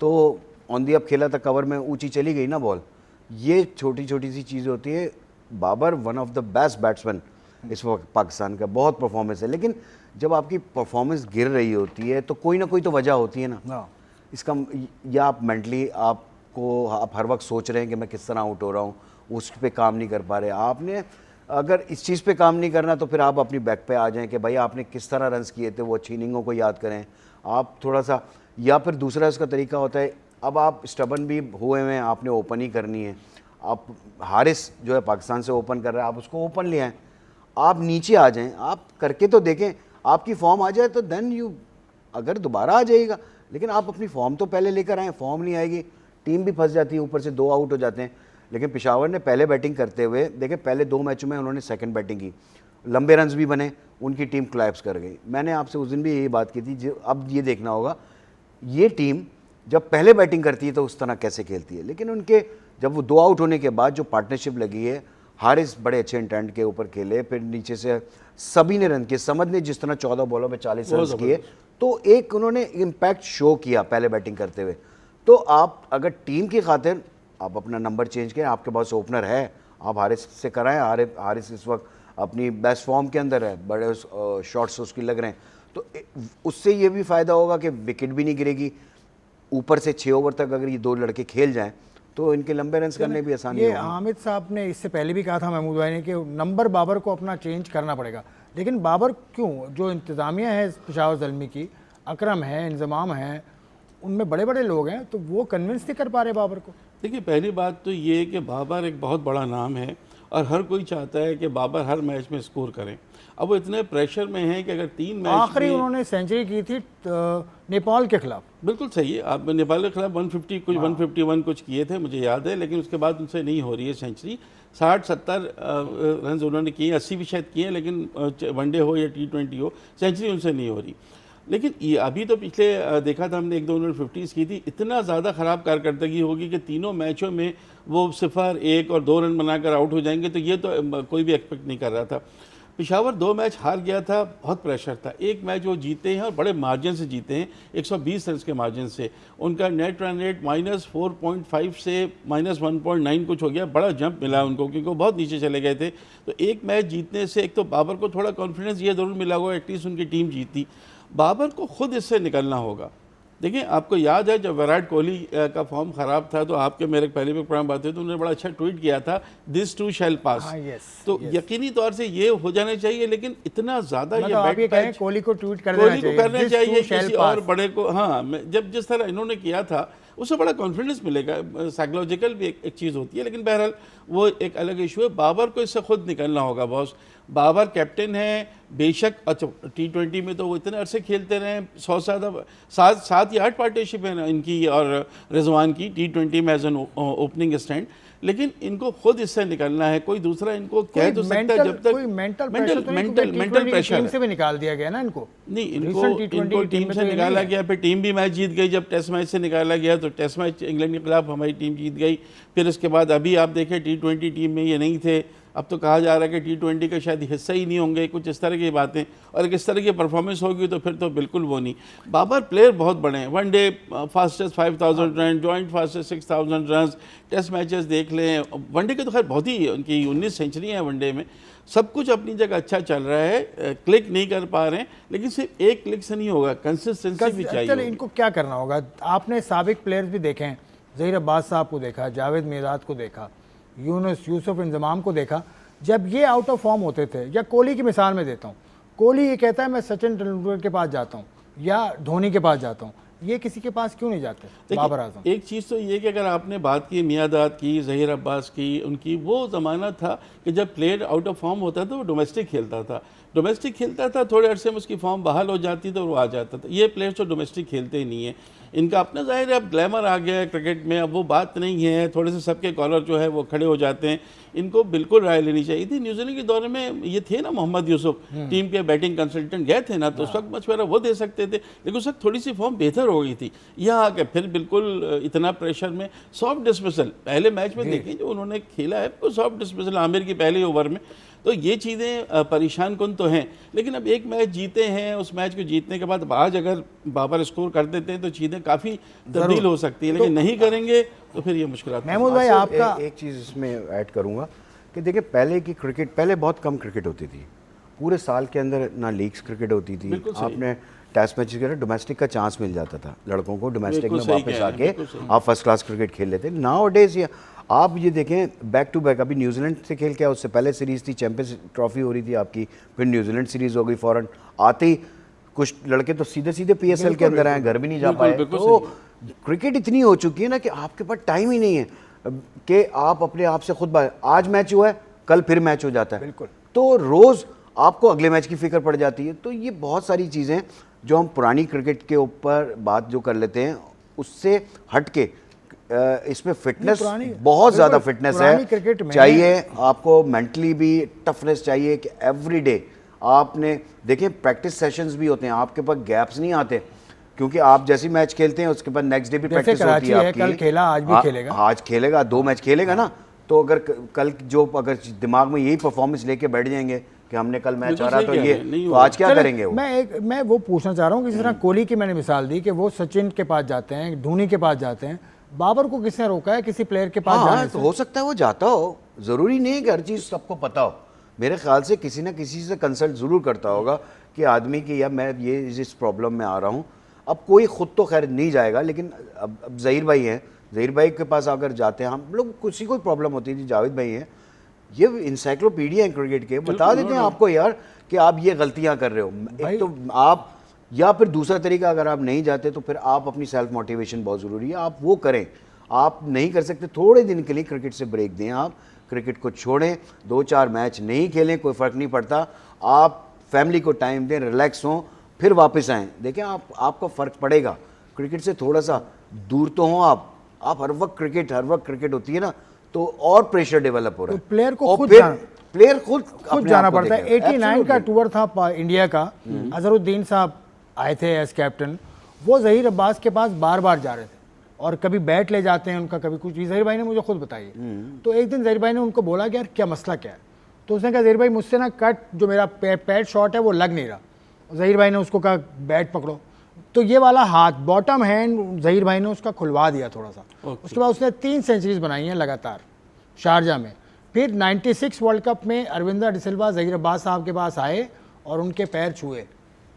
तो ऑन दी अप खेला था, कवर में ऊंची चली गई ना बॉल। ये छोटी छोटी सी चीज़ होती है। Babar one of the best batsman इस वक्त पाकिस्तान का, बहुत परफॉर्मेंस है। लेकिन जब आपकी परफॉर्मेंस गिर रही होती है तो कोई ना कोई तो वजह होती है ना इसका। या आप मेंटली आप हर वक्त सोच रहे हैं कि मैं किस तरह आउट हो रहा हूँ, उस पर काम नहीं कर पा रहे। आपने अगर इस चीज़ पे काम नहीं करना तो फिर आप अपनी बैक पे आ जाएं कि भाई आपने किस तरह रन्स किए थे, वो अच्छी इनिंगों को याद करें आप थोड़ा सा। या फिर दूसरा इसका तरीका होता है, अब आप स्टबन भी हुए हैं, आपने ओपन ही करनी है। आप हारिस जो है पाकिस्तान से ओपन कर रहा है, आप उसको ओपन ले आएँ, आप नीचे आ जाएँ, आप करके तो देखें, आपकी फॉर्म आ जाए तो देन यू, अगर दोबारा आ जाएगा। लेकिन आप अपनी फॉर्म तो पहले लेकर आएँ, फॉर्म नहीं आएगी, टीम भी फंस जाती है, ऊपर से 2 आउट हो जाते हैं। लेकिन पेशावर ने पहले बैटिंग करते हुए देखे, पहले 2 मैचों में उन्होंने सेकंड बैटिंग की, लंबे रन्स भी बने, उनकी टीम कोलैप्स कर गई। मैंने आपसे उस दिन भी यही बात की थी, जो अब ये देखना होगा ये टीम जब पहले बैटिंग करती है तो उस तरह कैसे खेलती है। लेकिन उनके जब वो 2 आउट होने के बाद जो पार्टनरशिप लगी है, हारिस बड़े अच्छे इंटेंट के ऊपर खेले, फिर नीचे से सभी ने रन किए। समझ ने जिस तरह 14 बॉलों में 40 रन किए, तो एक उन्होंने इम्पैक्ट शो किया पहले बैटिंग करते हुए। तो आप अगर टीम की खातिर आप अपना नंबर चेंज करें, आपके पास ओपनर है, आप हारिस से कराएं। हारिस इस वक्त अपनी बेस्ट फॉर्म के अंदर है, बड़े शॉट्स उसकी लग रहे हैं, तो उससे ये भी फ़ायदा होगा कि विकेट भी नहीं गिरेगी। ऊपर से 6 ओवर तक अगर ये 2 लड़के खेल जाएं तो इनके लंबे रन करने भी आसानी ये होगी। हामिद साहब ने इससे पहले भी कहा था महमूद भाई ने कि नंबर बाबर को अपना चेंज करना पड़ेगा, लेकिन बाबर क्यों, जो इंतज़ामिया है पेशावर ज़ल्मी की, अकरम है, इंज़माम है, उनमें बड़े बड़े लोग हैं, तो वो कन्विंस नहीं कर पा रहे बाबर को। देखिए पहली बात तो ये है कि बाबर एक बहुत बड़ा नाम है और हर कोई चाहता है कि बाबर हर मैच में स्कोर करें। अब वो इतने प्रेशर में हैं कि अगर 3 मैच आखिरी उन्होंने सेंचुरी की थी नेपाल के खिलाफ। बिल्कुल सही है, आप नेपाल के खिलाफ 150 कुछ 151 कुछ किए थे मुझे याद है, लेकिन उसके बाद उनसे नहीं हो रही है सेंचुरी। 60-70 रन उन्होंने किए, 80 भी शायद किए, लेकिन वनडे हो या T20 हो, सेंचुरी उनसे नहीं हो रही। लेकिन ये अभी तो पिछले देखा था हमने 1-2 उन्होंने 50s की थी, इतना ज़्यादा ख़राब कारकर्दगी होगी कि तीनों मैचों में वो 0, 1 और 2 रन बनाकर आउट हो जाएंगे, तो ये तो कोई भी एक्सपेक्ट नहीं कर रहा था। पेशावर 2 मैच हार गया था, बहुत प्रेशर था। एक मैच वो जीते हैं और बड़े मार्जिन से जीते हैं, 120 रन के मार्जिन से। उनका नेट रन रेट -4.5 से -1.9 कुछ हो गया, बड़ा जंप मिला उनको क्योंकि वो बहुत नीचे चले गए थे। तो एक मैच जीतने से एक तो बाबर को थोड़ा कॉन्फिडेंस ये ज़रूर मिला होगा, एटलीस्ट उनकी टीम जीती। बाबर को खुद इससे निकलना होगा। देखिए आपको याद है जब विराट कोहली का फॉर्म ख़राब था तो आपके मेरे पहले भी प्रोग्राम बात हुई तो उन्होंने बड़ा अच्छा ट्वीट किया था, दिस टू शैल पास। तो यकीनी तौर से ये हो जाना चाहिए, लेकिन इतना ज़्यादा ये बैट पैच कोहली को ट्वीट कोहली को करना चाहिए, किसी और बड़े को। हाँ, जब जिस तरह इन्होंने किया था उससे बड़ा कॉन्फिडेंस मिलेगा, साइकोलॉजिकल भी एक चीज़ होती है। लेकिन बहरहाल वो एक अलग इशू है। बाबर को इससे खुद निकलना होगा बॉस। बाबर कैप्टन है बेशक, अच्छा T20 में तो वो इतने अरसे खेलते रहे, 100 से ज़्यादा 7 या 8 पार्टनरशिप है इनकी और रिजवान की T20 में एज एन ओपनिंग स्टैंड, लेकिन इनको खुद इससे निकलना है। कोई दूसरा इनको कह तो सकता है जब तक कोई मेंटल प्रेशर से भी निकाल दिया गया ना इनको। नहीं, इनको टीम से निकाला गया, फिर टीम भी मैच जीत गई। जब टेस्ट मैच से निकाला गया तो टेस्ट मैच इंग्लैंड के खिलाफ हमारी टीम जीत गई। फिर उसके बाद अभी आप देखें T20 टीम में ये नहीं थे, अब तो कहा जा रहा है कि T20 का शायद हिस्सा ही नहीं होंगे, कुछ इस तरह की बातें। और अगर इस तरह की परफॉर्मेंस होगी तो फिर तो बिल्कुल वो नहीं। बाबर प्लेयर बहुत बड़े हैं, one day fastest 5000 run, joint fastest 6000 run, test matches देख लें, वनडे के तो खैर बहुत ही उनकी 19 सेंचुरी हैं वनडे में। सब कुछ अपनी जगह अच्छा चल रहा है, क्लिक नहीं कर पा रहे हैं, लेकिन सिर्फ एक क्लिक से नहीं होगा, कंसिस्टेंसी भी चाहिए। चलो इनको क्या करना होगा, आपने साबिक प्लेयर्स भी देखे हैं, ज़हीर अब्बास साहब को देखा, जावेद मिराज को देखा, यूनुस यूसुफ इंजमाम को देखा, जब ये आउट ऑफ फॉर्म होते थे, या कोहली की मिसाल में देता हूँ, कोहली ये कहता है मैं सचिन तेंदुलकर के पास जाता हूँ या धोनी के पास जाता हूँ, ये किसी के पास क्यों नहीं जाते बाबर आजम? एक चीज़ तो ये कि अगर आपने बात की मियादाद की, ज़हीर अब्बास की, उनकी वो ज़माना था कि जब प्लेयर आउट ऑफ फॉर्म होता था वो डोमेस्टिक खेलता था। डोमेस्टिक खेलता था, थोड़े अरसे में उसकी फॉर्म बहाल हो जाती तो वो आ जाता था। ये प्लेयर्स तो डोमेस्टिक खेलते ही नहीं है। इनका अपना ज़ाहिर है अब ग्लैमर आ गया है क्रिकेट में, अब वो बात नहीं है, थोड़े से सबके कॉलर जो है वो खड़े हो जाते हैं। इनको बिल्कुल राय लेनी चाहिए थी। न्यूजीलैंड के दौरे में ये थे ना मोहम्मद यूसुफ, टीम के बैटिंग कंसल्टेंट गए थे ना, तो उस वक्त मशवरा वो दे सकते थे, लेकिन उस वक्त थोड़ी सी फॉर्म बेहतर हो गई थी। यहाँ आके फिर बिल्कुल इतना प्रेशर में सॉफ्ट डिस्मिसल, पहले मैच में देखें जो उन्होंने खेला है तो सॉफ्ट डिस्मिसल आमिर की पहले ओवर में, तो ये चीज़ें परेशान कन तो हैं। लेकिन अब एक मैच जीते हैं, उस मैच को जीतने के बाद आज अगर बाबर स्कोर कर देते हैं तो चीज़ें काफ़ी तब्दील हो सकती है, लेकिन नहीं करेंगे तो फिर ये मुश्किल। महमूद भाई आपका एक चीज़ इसमें ऐड करूँगा कि देखिए पहले की क्रिकेट, पहले बहुत कम क्रिकेट होती थी, पूरे साल के अंदर ना लीग्स क्रिकेट होती थी, आपने टेस्ट मैचेस के डोमेस्टिक का चांस मिल जाता था लड़कों को, डोमेस्टिक में वापस आके आप फर्स्ट क्लास क्रिकेट खेल लेते। नाउ डेज ये आप ये देखें बैक टू बैक, अभी न्यूजीलैंड से खेल के, उससे पहले सीरीज़ थी, चैंपियंस ट्रॉफी हो रही थी आपकी, फिर न्यूजीलैंड सीरीज़ हो गई फ़ौरन, आते ही कुछ लड़के तो सीधे सीधे PSL के अंदर आए, घर भी नहीं जा पाए। तो क्रिकेट इतनी हो चुकी है ना कि आपके पास टाइम ही नहीं है कि आप अपने आप से खुद आज मैच हुआ है कल फिर मैच हो जाता है, बिल्कुल, तो रोज़ आपको अगले मैच की फिक्र पड़ जाती है। तो ये बहुत सारी चीज़ें जो हम पुरानी क्रिकेट के ऊपर बात जो कर लेते हैं उससे हट के इसमें फिटनेस, बहुत ज़्यादा फिटनेस है चाहिए आपको, मेंटली भी टफनेस चाहिए कि एवरी डे आपने देखें प्रैक्टिस सेशंस भी होते हैं, आपके पास गैप्स नहीं आते, क्योंकि आप जैसी मैच खेलते हैं उसके बाद नेक्स्ट डे भी प्रैक्टिस होती है आपकी। कल खेला, आज भी खेलेगा, आज खेलेगा, 2 मैच खेलेगा ना, तो अगर कल जो अगर दिमाग में यही परफॉर्मेंस लेके बैठ जाएंगे कि हमने कल मैच हारा तो ये तो आज क्या करेंगे वो? मैं वो पूछना चाह रहा हूँ कि जिस तरह कोहली की मैंने मिसाल दी कि वो सचिन के पास जाते हैं, धोनी के पास जाते हैं, बाबर को किसने रोका है किसी प्लेयर के पास जाने से? तो हो सकता है वो जाता हो, ज़रूरी नहीं है कि हर चीज़ सबको पता हो। मेरे ख्याल से किसी न किसी से कंसल्ट ज़रूर करता होगा कि आदमी की या मैं ये इस प्रॉब्लम में आ रहा हूँ। अब कोई खुद तो खैर नहीं जाएगा, लेकिन अब ज़हीर भाई हैं ज़हीर भाई के पास अगर जाते हैं हम लोग, किसी कोई प्रॉब्लम होती है, जावेद भाई हैं, ये इंसाइक्लोपीडिया है क्रिकेट के, बता देते हैं आपको यार कि आप ये गलतियां कर रहे हो। एक तो आप, या फिर दूसरा तरीका, अगर आप नहीं जाते तो फिर आप अपनी सेल्फ मोटिवेशन बहुत ज़रूरी है, आप वो करें। आप नहीं कर सकते, थोड़े दिन के लिए क्रिकेट से ब्रेक दें, आप क्रिकेट को छोड़ें, 2-4 मैच नहीं खेलें, कोई फ़र्क नहीं पड़ता, आप फैमिली को टाइम दें, रिलैक्स हों, फिर वापस आएँ। देखें आपका फ़र्क पड़ेगा। क्रिकेट से थोड़ा सा दूर तो हों आप हर वक्त क्रिकेट होती है ना, तो और प्रेशर डेवलप हो रहा है, तो प्लेयर को और खुद फिर जाना, प्लेयर खुद जाना पड़ता है। 89 का टूर था इंडिया का, अजहरुद्दीन साहब आए थे एज कैप्टन, वो ज़हीर अब्बास के पास बार बार जा रहे थे और कभी बैट ले जाते हैं उनका, कभी कुछ। ज़हीर भाई ने मुझे खुद बताई। तो एक दिन ज़हीर भाई ने उनको बोला कि यार क्या मसला क्या है, तो उसने कहा ज़हीर भाई मुझसे ना कट जो मेरा पैड शॉट है वो लग नहीं रहा। ज़हीर भाई ने उसको कहा बैट पकड़ो, तो ये वाला हाथ बॉटम हैंड ज़हीर भाई ने उसका खुलवा दिया थोड़ा सा। उसके बाद उसने 3 सेंचुरीज बनाई हैं लगातार शारजा में। फिर 96 वर्ल्ड कप में अरविंदर डिसिल्वा ज़हीर अब्बास साहब के पास आए और उनके पैर छुए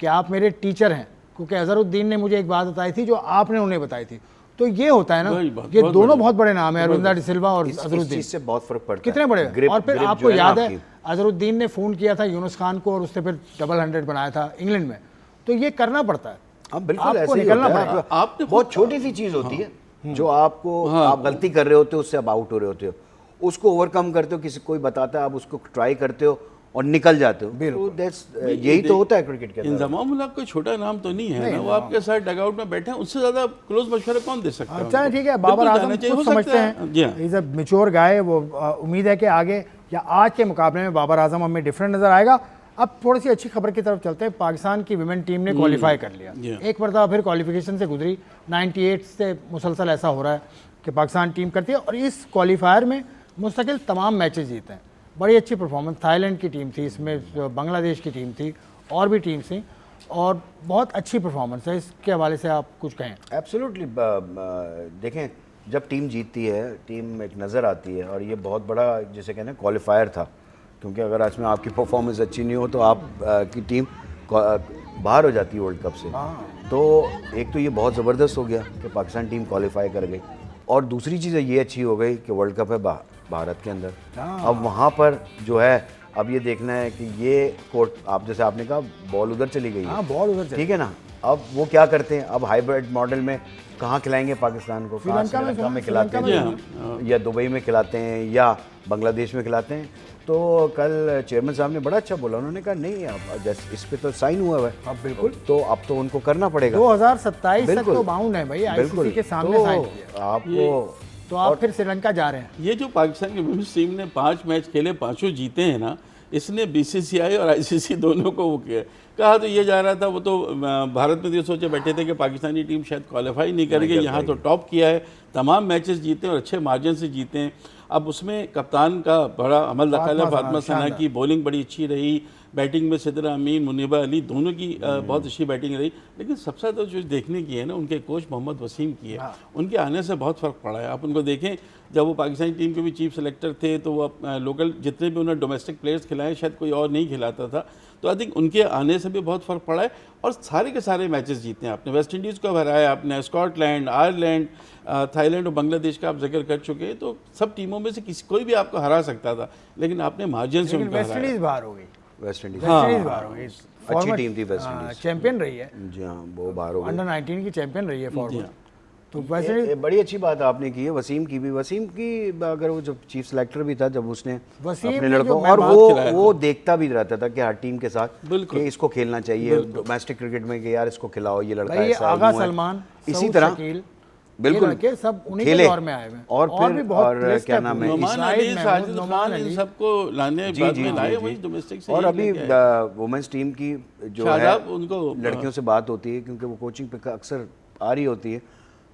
कि आप मेरे टीचर हैं, क्योंकि अजहरुद्दीन ने मुझे एक बात बताई थी जो आपने उन्हें बताई थी। तो ये होता है ना, ये दोनों बहुत बड़े नाम है, अरविंदर डिसिल्वा और अजहरुद्दीन। इससे बहुत फर्क पड़ता है, कितने बड़े। और फिर आपको याद है अजहरुद्दीन ने फ़ोन किया था यूनुस खान को और उसने फिर डबल 100 बनाया था इंग्लैंड में। तो ये करना पड़ता है, बिल्कुल आपको निकलना पड़ेगा। आपने बहुत छोटी सी चीज होती है जो आपको, आप गलती कर रहे होते हो, उससे आप आउट हो रहे होते हो, उसको ओवरकम करते हो, किसी कोई बताता है, आप उसको ट्राई करते हो और निकल जाते हो। तो यही तो होता है क्रिकेट के अंदर। इंजमाम उल हक कोई छोटा नाम तो नहीं है ना, वो आपके साथ डगआउट में बैठे हैं, उससे ज्यादा क्लोज मशवरा कौन दे सकता है? अच्छा ठीक है, बाबर आजम कुछ समझते हैं, इज अ मैच्योर गाय। वो उम्मीद है कि आगे या आज के मुकाबले में बाबर आजम हमें डिफरेंट नजर आएगा। अब थोड़ी सी अच्छी खबर की तरफ चलते हैं। पाकिस्तान की विमेन टीम ने क्वालिफाई कर लिया, एक मरतबा फिर क्वालिफिकेशन से गुजरी। 98 से मुसलसल ऐसा हो रहा है कि पाकिस्तान टीम करती है और इस क्वालिफायर में मुस्तकिल तमाम मैचेस जीते हैं। बड़ी अच्छी परफॉर्मेंस, थाईलैंड की टीम थी, इसमें बांग्लादेश की टीम थी और भी टीम्स थी, और बहुत अच्छी परफॉर्मेंस है। इसके हवाले से आप कुछ कहें? एब्सोल्युटली। देखें, जब टीम जीतती है, टीम एक नज़र आती है, और ये बहुत बड़ा जिसे कहते हैं क्वालिफायर था, क्योंकि अगर आज में आपकी परफॉर्मेंस अच्छी नहीं हो तो आप की टीम बाहर हो जाती है वर्ल्ड कप से। तो एक तो ये बहुत ज़बरदस्त हो गया कि पाकिस्तान टीम क्वालिफाई कर गई, और दूसरी चीज़ ये अच्छी हो गई कि वर्ल्ड कप है भारत के अंदर। अब वहाँ पर जो है, अब ये देखना है कि ये कोर्ट, आप जैसे आपने कहा बॉल उधर चली गई है, बॉल उधर, ठीक है ना, अब वो क्या करते हैं, अब हाइब्रिड मॉडल में कहाँ खिलाएंगे पाकिस्तान को? श्रीलंका में खिलाते हैं, या दुबई में खिलाते हैं, या बांग्लादेश में खिलाते हैं। तो कल चेयरमैन साहब ने बड़ा अच्छा बोला, उन्होंने कहा नहीं, अब जैसे इस पे तो साइन हुआ है, अब बिल्कुल, तो अब तो उनको करना पड़ेगा। 2027 तक तो बाउंड है भाई, आईसीसी के सामने साइन किया आपको। तो आप फिर श्रीलंका जा रहे हैं। ये जो पाकिस्तान की वुमेन्स टीम ने 5 मैच खेले, 5 जीते हैं ना, इसने बीसीसीआई और आईसीसी दोनों को वो किया। कहा तो ये जा रहा था, वो तो भारत में ये सोचे बैठे थे कि पाकिस्तानी टीम शायद क्वालिफाई नहीं करेगी, यहाँ तो टॉप किया है, तमाम मैचेस जीते और अच्छे मार्जिन से जीते हैं। अब उसमें कप्तान का बड़ा अमल दखल है, फातिमा सना की बॉलिंग बड़ी अच्छी रही, बैटिंग में सिद्रा अमीन, मुनीबा अली दोनों की बहुत अच्छी बैटिंग रही। लेकिन सबसे ज़्यादा जो देखने की है ना, उनके कोच मोहम्मद वसीम की है। उनके आने से बहुत फ़र्क पड़ा है। आप उनको देखें, जब वो पाकिस्तानी टीम के भी चीफ सेलेक्टर थे तो वो लोकल जितने भी उन्होंने डोमेस्टिक प्लेयर्स खिलाए, शायद कोई और नहीं खिलाता था। तो आई थिंक उनके आने से भी बहुत फ़र्क पड़ा है, और सारे के सारे मैचेस जीते हैं। आपने वेस्ट इंडीज़ को हराया, आपने स्कॉटलैंड, आयरलैंड, थाईलैंड और बांग्लादेश का आप जिक्र कर चुके हैं। तो सब टीमों में से किसी कोई भी आपको हरा सकता था, लेकिन आपने मार्जिन से उनको वेस्ट इंडीज बाहर हो गई, वेस्ट इंडीज बाहर हो गई, अच्छी टीम थी वेस्ट इंडीज, चैंपियन रही है। जी हाँ, वो बाहर हो गई, अंडर 19 की चैंपियन रही है फॉरवर्ड। तो वैसे बड़ी अच्छी बात आपने की है। वसीम की भी, वसीम की अगर वो जब चीफ सेलेक्टर भी था, जब उसने अपने लड़कों, और वो देखता भी रहता था कि हर टीम के साथ कि इसको खेलना चाहिए डोमेस्टिक क्रिकेट में, कि यार इसको खिलाओ, ये लड़का ऐसा है, आगा सलमान, इसी तरह बिल्कुल के सब उन्हीं के दौर में आए हुए हैं। और फिर और क्या नाम है, इन सबको लाने बाद में लाए वही डोमेस्टिक से। और अभी वुमेन्स टीम की जो है उनको लड़कियों से बात होती है, क्योंकि वो कोचिंग पे अक्सर आ रही होती है,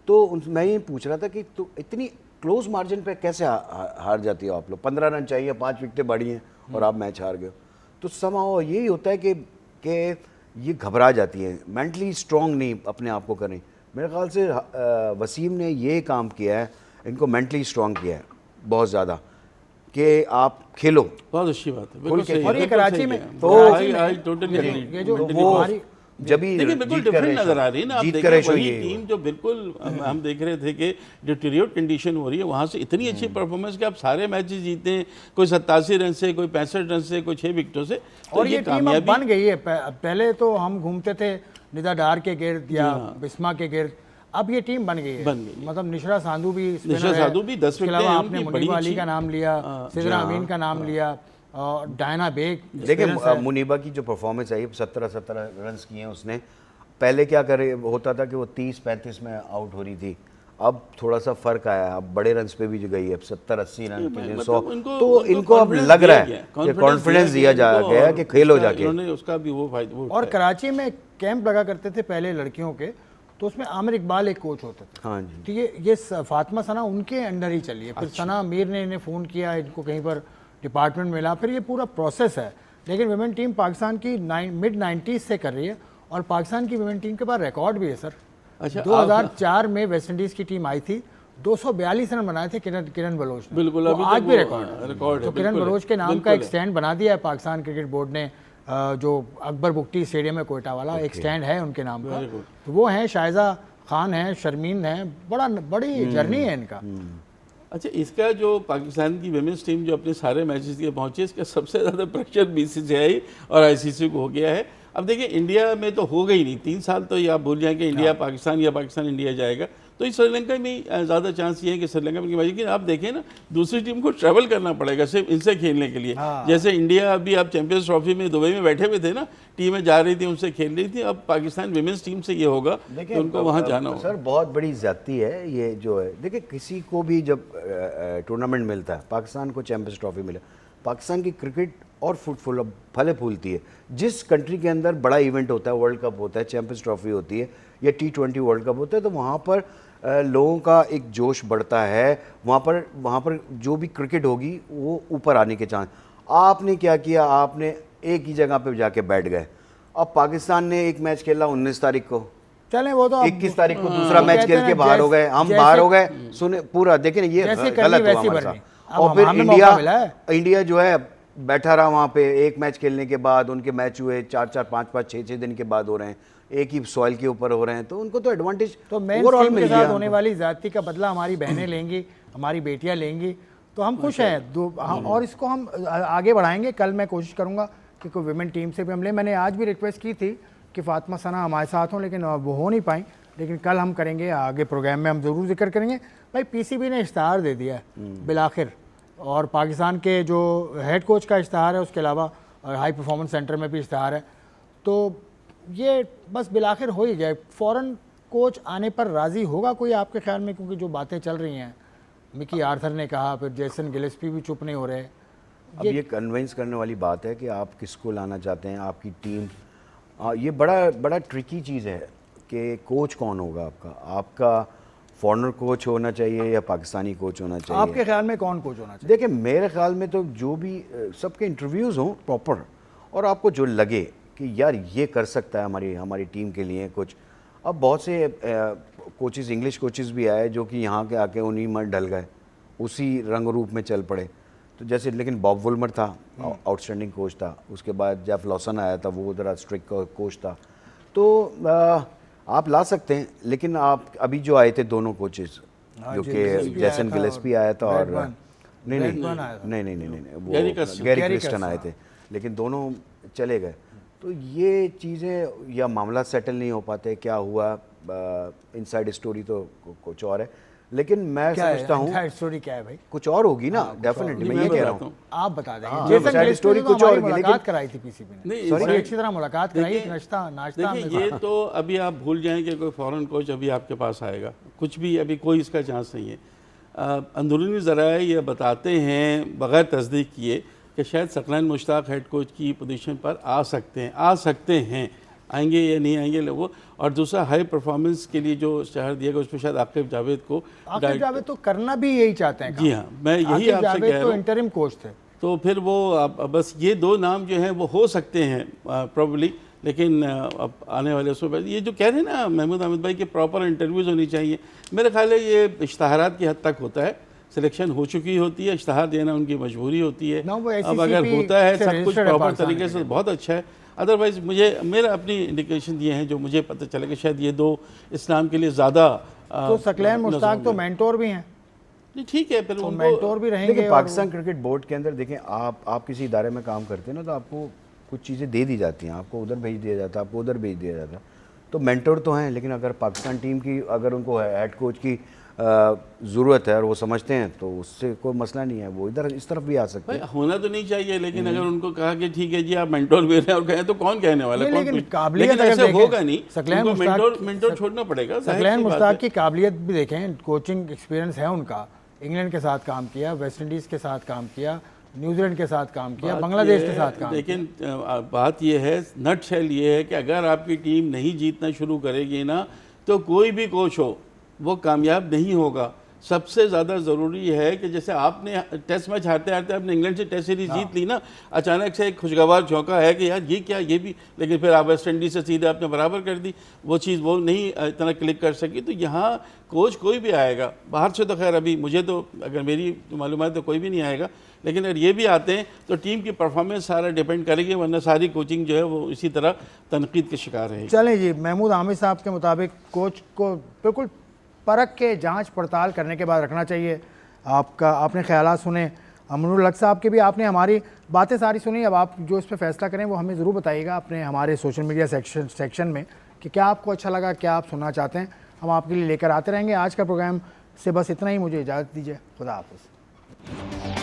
तो मैं ये पूछ रहा था कि तो इतनी क्लोज मार्जिन पे कैसे हार जाती हो आप लोग? 15 रन चाहिए, 5 विकेटें बढ़ी हैं और आप मैच हार गए। तो समाओ यही होता है कि ये घबरा जाती है, मेंटली स्ट्रांग नहीं अपने आप को करें। मेरे ख्याल से वसीम ने ये काम किया है, इनको मेंटली स्ट्रांग किया है बहुत ज़्यादा, कि आप खेलो। बहुत अच्छी बात है, बिल्कुल सही है। और ये कराची में तो ये जो जब ही देखिए बिल्कुल जीत कर डिफरेंट रेशो- नजर आ रही है ना। आप जीत देख कर रहे रेशो वही ये टीम जो बिल्कुल हम देख रहे थे कि डिटेरियोरेट कंडीशन हो रही है, वहाँ से इतनी अच्छी परफॉर्मेंस कि आप सारे मैचेस जीते हैं, कोई 87 रन से, कोई 65 रन से, कोई 6 विकेटों से। तो और ये टीम अब बन गई है। पहले तो हम घूमते थे निदा डार के गिर्द या बिस्मा के गिर्द, अब ये टीम बन गई है। मतलब निशरा साधु भी spinner निशरा है। साधु भी 10 उसके विकेटें अलावा हैं आपने उनकी, बड़ी मुनीबा अली अच्छी। का नाम लिया, सिदरा अमीन का नाम लिया, और डायना बेग। देखिए मुनीबा की जो परफॉर्मेंस आई 17 रन किए हैं उसने। पहले क्या करे होता था कि वो 30-35 में आउट हो रही थी, अब थोड़ा सा फर्क आया, अब बड़े रन पे भी गई है, 70-80 रन के लिए 100। तो इनको अब लग रहा है कि कॉन्फिडेंस दिया जा गया कि खेलो जाके। उन्होंने उसका भी वो फायदा। और कराची में कैंप लगा करते थे पहले लड़कियों के, तो उसमें आमिर इकबाल एक कोच होते थे। हाँ जी। तो ये फातिमा सना उनके अंडर ही चली है। फिर सना मीर ने इन्हें फ़ोन किया, इनको कहीं पर डिपार्टमेंट मिला, फिर ये पूरा प्रोसेस है। लेकिन वुमेन टीम पाकिस्तान की मिड-90s से कर रही है, और पाकिस्तान की वुमेन टीम के पास रिकॉर्ड भी है सर। अच्छा, 2004 में वेस्ट इंडीज़ की टीम आई थी, 242 रन बनाए थे किरण बलोच ने। बिल्कुल, वो अभी आज तो भी वो रिकॉर्ड है, तो किरण बलोच के नाम का एक स्टैंड बना दिया है पाकिस्तान क्रिकेट बोर्ड ने, जो अकबर बुख्ती स्टेडियम में कोयटा वाला एक स्टैंड है उनके नाम का। तो वो हैं शायजा खान हैं, शर्मीन हैं, बड़ी जर्नी है इनका। अच्छा, इसका जो पाकिस्तान की विमेंस टीम जो अपने सारे मैचेस के पहुंची, इसका सबसे ज़्यादा प्रेशर बीसीसीआई और आईसीसी को हो गया है। अब देखिए इंडिया में तो हो गई नहीं, 3 साल तो ये आप भूल जाएं कि इंडिया पाकिस्तान या पाकिस्तान इंडिया जाएगा। तो इस श्रीलंका में ज़्यादा चांस ये है कि श्रीलंका में, लेकिन आप देखें ना दूसरी टीम को ट्रैवल करना पड़ेगा सिर्फ इनसे खेलने के लिए। जैसे इंडिया अभी आप चैंपियंस ट्रॉफी में दुबई में बैठे हुए थे ना, टीमें जा रही थी उनसे खेल रही थी, अब पाकिस्तान विमेंस टीम से ये होगा कि उनको वहाँ जाना होगा। सर बहुत बड़ी ज्यादती है ये जो है। देखिए किसी को भी जब टूर्नामेंट मिलता है, पाकिस्तान को चैंपियंस ट्रॉफी मिला, पाकिस्तान की क्रिकेट और फुटबॉल फले फूलती है। जिस कंट्री के अंदर बड़ा इवेंट होता है, वर्ल्ड कप होता है, चैंपियंस ट्रॉफी होती है या T20 वर्ल्ड कप होता है, तो वहाँ पर लोगों का एक जोश बढ़ता है। वहाँ पर जो भी क्रिकेट होगी वो ऊपर आने के चांस। आपने क्या किया, आपने एक ही जगह पे जाके बैठ गए। अब पाकिस्तान ने एक मैच खेला 19 तारीख को, चले वो तो 21 तारीख को दूसरा मैच खेल के बाहर हो गए, हम बाहर हो गए। सुने पूरा देखें ये गलत हुआ हमारे साथ। और फिर इंडिया जो है बैठा रहा वहाँ पे, एक मैच खेलने के बाद उनके मैच हुए 4-4, 5-5, 6-6 दिन के बाद हो रहे हैं, एक ही सॉइल के ऊपर हो रहे हैं, तो उनको तो एडवांटेज तो ओवरऑल के साथ होने वाली ज्यादती का बदला हमारी बहनें लेंगी, हमारी बेटियां लेंगी, तो हम खुश हैं। और इसको हम आगे बढ़ाएंगे। कल मैं कोशिश करूंगा कि कोई विमेन टीम से भी हम लें। मैंने आज भी रिक्वेस्ट की थी कि फातिमा सना हमारे साथ हों, लेकिन वो हो नहीं पाई। लेकिन कल हम करेंगे, आगे प्रोग्राम में हम ज़रूर जिक्र करेंगे। भाई पीसीबी ने इश्तहार दे दिया है बिलाखिर, और पाकिस्तान के जो हेड कोच का इश्तहार है, उसके अलावा हाई परफॉर्मेंस सेंटर में भी इश्तहार है। तो ये बस बिलाखिर हो ही जाए। फॉरेन कोच आने पर राज़ी होगा कोई आपके ख्याल में? क्योंकि जो बातें चल रही हैं, मिकी आर्थर ने कहा, फिर जेसन गिलेस्पी भी चुप नहीं हो रहे। अब ये कन्विंस करने वाली बात है कि आप किसको लाना चाहते हैं, आपकी टीम। ये बड़ा ट्रिकी चीज़ है कि कोच कौन होगा आपका फॉरेनर कोच होना चाहिए या पाकिस्तानी कोच होना चाहिए? आपके ख्याल में कौन कोच होना चाहिए? देखिए मेरे ख्याल में तो जो भी सबके इंटरव्यूज़ हों प्रॉपर, और आपको जो लगे कि यार ये कर सकता है हमारी टीम के लिए कुछ। अब बहुत से कोचेज़, इंग्लिश कोचेज़ भी आए जो कि यहाँ के आके उन्हीं में ढल गए, उसी रंग रूप में चल पड़े। तो जैसे, लेकिन बॉब वुलमर था, आउटस्टैंडिंग कोच था। उसके बाद जेफ लॉसन आया था, वो ज़रा स्ट्रिक्ट कोच था। तो आप ला सकते हैं, लेकिन आप अभी जो आए थे दोनों कोचेज़, जो कि जैसन गिलेस्पी आया था और नहीं, वो गैरी क्रिस्टन आए थे, लेकिन दोनों चले गए। तो ये चीज़ें या मामला सेटल नहीं हो पाते, क्या हुआ, इनसाइड स्टोरी तो कुछ और है। लेकिन मैं समझता हूँ स्टोरी क्या है भाई, कुछ और होगी ना, डेफिनेटली मैं ये कह रहा हूँ। आप बता देंगे। जेसन स्टोरी कुछ और, मुलाकात कराई थी पीसीबी ने, नहीं, अच्छी तरह मुलाकात कराई, नाश्ता। देखिए ये तो अभी आप भूल जाएं कि कोई फॉरेन कोच अभी आपके पास आएगा, कुछ भी अभी कोई इसका चांस नहीं है। अंदरूनी ज़राए ये बताते हैं बग़ैर तस्दीक किए कि शायद सकलैन मुश्ताक हेड कोच की पोजीशन पर आ सकते हैं। आएंगे या नहीं आएंगे वो। और दूसरा हाई परफॉर्मेंस के लिए जो शहर दिया गया उसमें शायद आकिब जावेद को, आकिब जावेद तो करना भी यही चाहते हैं। जी हाँ, मैं यही आपसे कह रहा हूँ। इंटरिम कोच थे, तो फिर वो बस ये 2 नाम जो हैं वो हो सकते हैं प्रॉब्ली। लेकिन अब आने वाले उसमें ये जो कह रहे हैं ना महमूद अहमद भाई कि प्रॉपर इंटरव्यूज़ होनी चाहिए, मेरे ख्याल है ये इश्तहारात की हद तक होता है। सिलेक्शन हो चुकी होती है, इश्तहार देना उनकी मजबूरी होती है। अब अगर होता है सब कुछ प्रॉपर तरीके से बहुत अच्छा है। अदरवाइज़ मेरा अपनी इंडिकेशन ये हैं जो मुझे पता चला कि शायद ये दो इस्लाम के लिए ज़्यादा तो सकलैन मुश्ताक तो मेंटोर भी हैं, ठीक है, फिर तो उनको मेंटोर भी रहेंगे। देखिए और पाकिस्तान क्रिकेट बोर्ड के अंदर देखें, आप किसी इदारे में काम करते हैं ना, तो आपको कुछ चीज़ें दे दी जाती हैं, आपको उधर भेज दिया जाता है, आपको उधर भेज दिया जाता है, तो मेंटोर तो हैं। लेकिन अगर पाकिस्तान टीम की अगर उनको हेड कोच की ज़रूरत है और वो समझते हैं तो उससे कोई मसला नहीं है, वो इधर इस तरफ भी आ सकते भाई हैं। होना तो नहीं चाहिए, लेकिन अगर उनको कहा कि ठीक है जी आप मेंटोर भी रहे और कहें तो कौन कहने वाला है, नहीं, कौन लेकिन पूछ- काबिलियत लेकिन अगर ऐसे देखें, होगा नहीं, सकलैन उनको मुश्ताक- मेंटोर छोड़ना पड़ेगा। जाहिर सकलैन सी बात मुश्ताक है। की काबिलियत भी देखें, कोचिंग एक्सपीरियंस है उनका, इंग्लैंड के साथ काम किया, वेस्ट इंडीज़ के साथ काम किया, न्यूजीलैंड के साथ काम किया, बात बांग्लादेश ये के है, साथ काम किया। लेकिन बात ये है, नट शेल ये है कि अगर आपकी टीम नहीं जीतना शुरू करेगी ना, तो कोई भी कोच हो वो कामयाब नहीं होगा। सबसे ज़्यादा ज़रूरी है कि जैसे आपने टेस्ट मैच हारते हारते आपने इंग्लैंड से टेस्ट सीरीज जीत ली ना, अचानक से एक खुशगवार झोंका है कि यार ये क्या, ये भी, लेकिन फिर आप वेस्ट इंडीज़ से सीधे आपने बराबर कर दी, वो चीज़ वो नहीं इतना क्लिक कर सकी। तो यहाँ कोच कोई भी आएगा बाहर से, तो खैर अभी मुझे तो अगर मेरी मालूमात तो कोई भी नहीं आएगा, लेकिन अगर ये भी आते हैं तो टीम की परफॉर्मेंस सारा डिपेंड करेगी, वरना सारी कोचिंग जो है वो इसी तरह तनकीद के शिकार रहेगी। चलें जी, महमूद हामिद साहब के मुताबिक कोच को बिल्कुल परख के जांच पड़ताल करने के बाद रखना चाहिए। आपने ख्यालात सुने, अमरुल हक साहब के भी, आपने हमारी बातें सारी सुनी। अब आप जो इस पर फैसला करें वो हमें ज़रूर बताइएगा अपने हमारे सोशल मीडिया सेक्शन में कि क्या आपको अच्छा लगा, क्या आप सुनना चाहते हैं, हम आपके लिए लेकर आते रहेंगे। आज का प्रोग्राम से बस इतना ही, मुझे इजाज़त दीजिए, खुदा हाफ़िज़।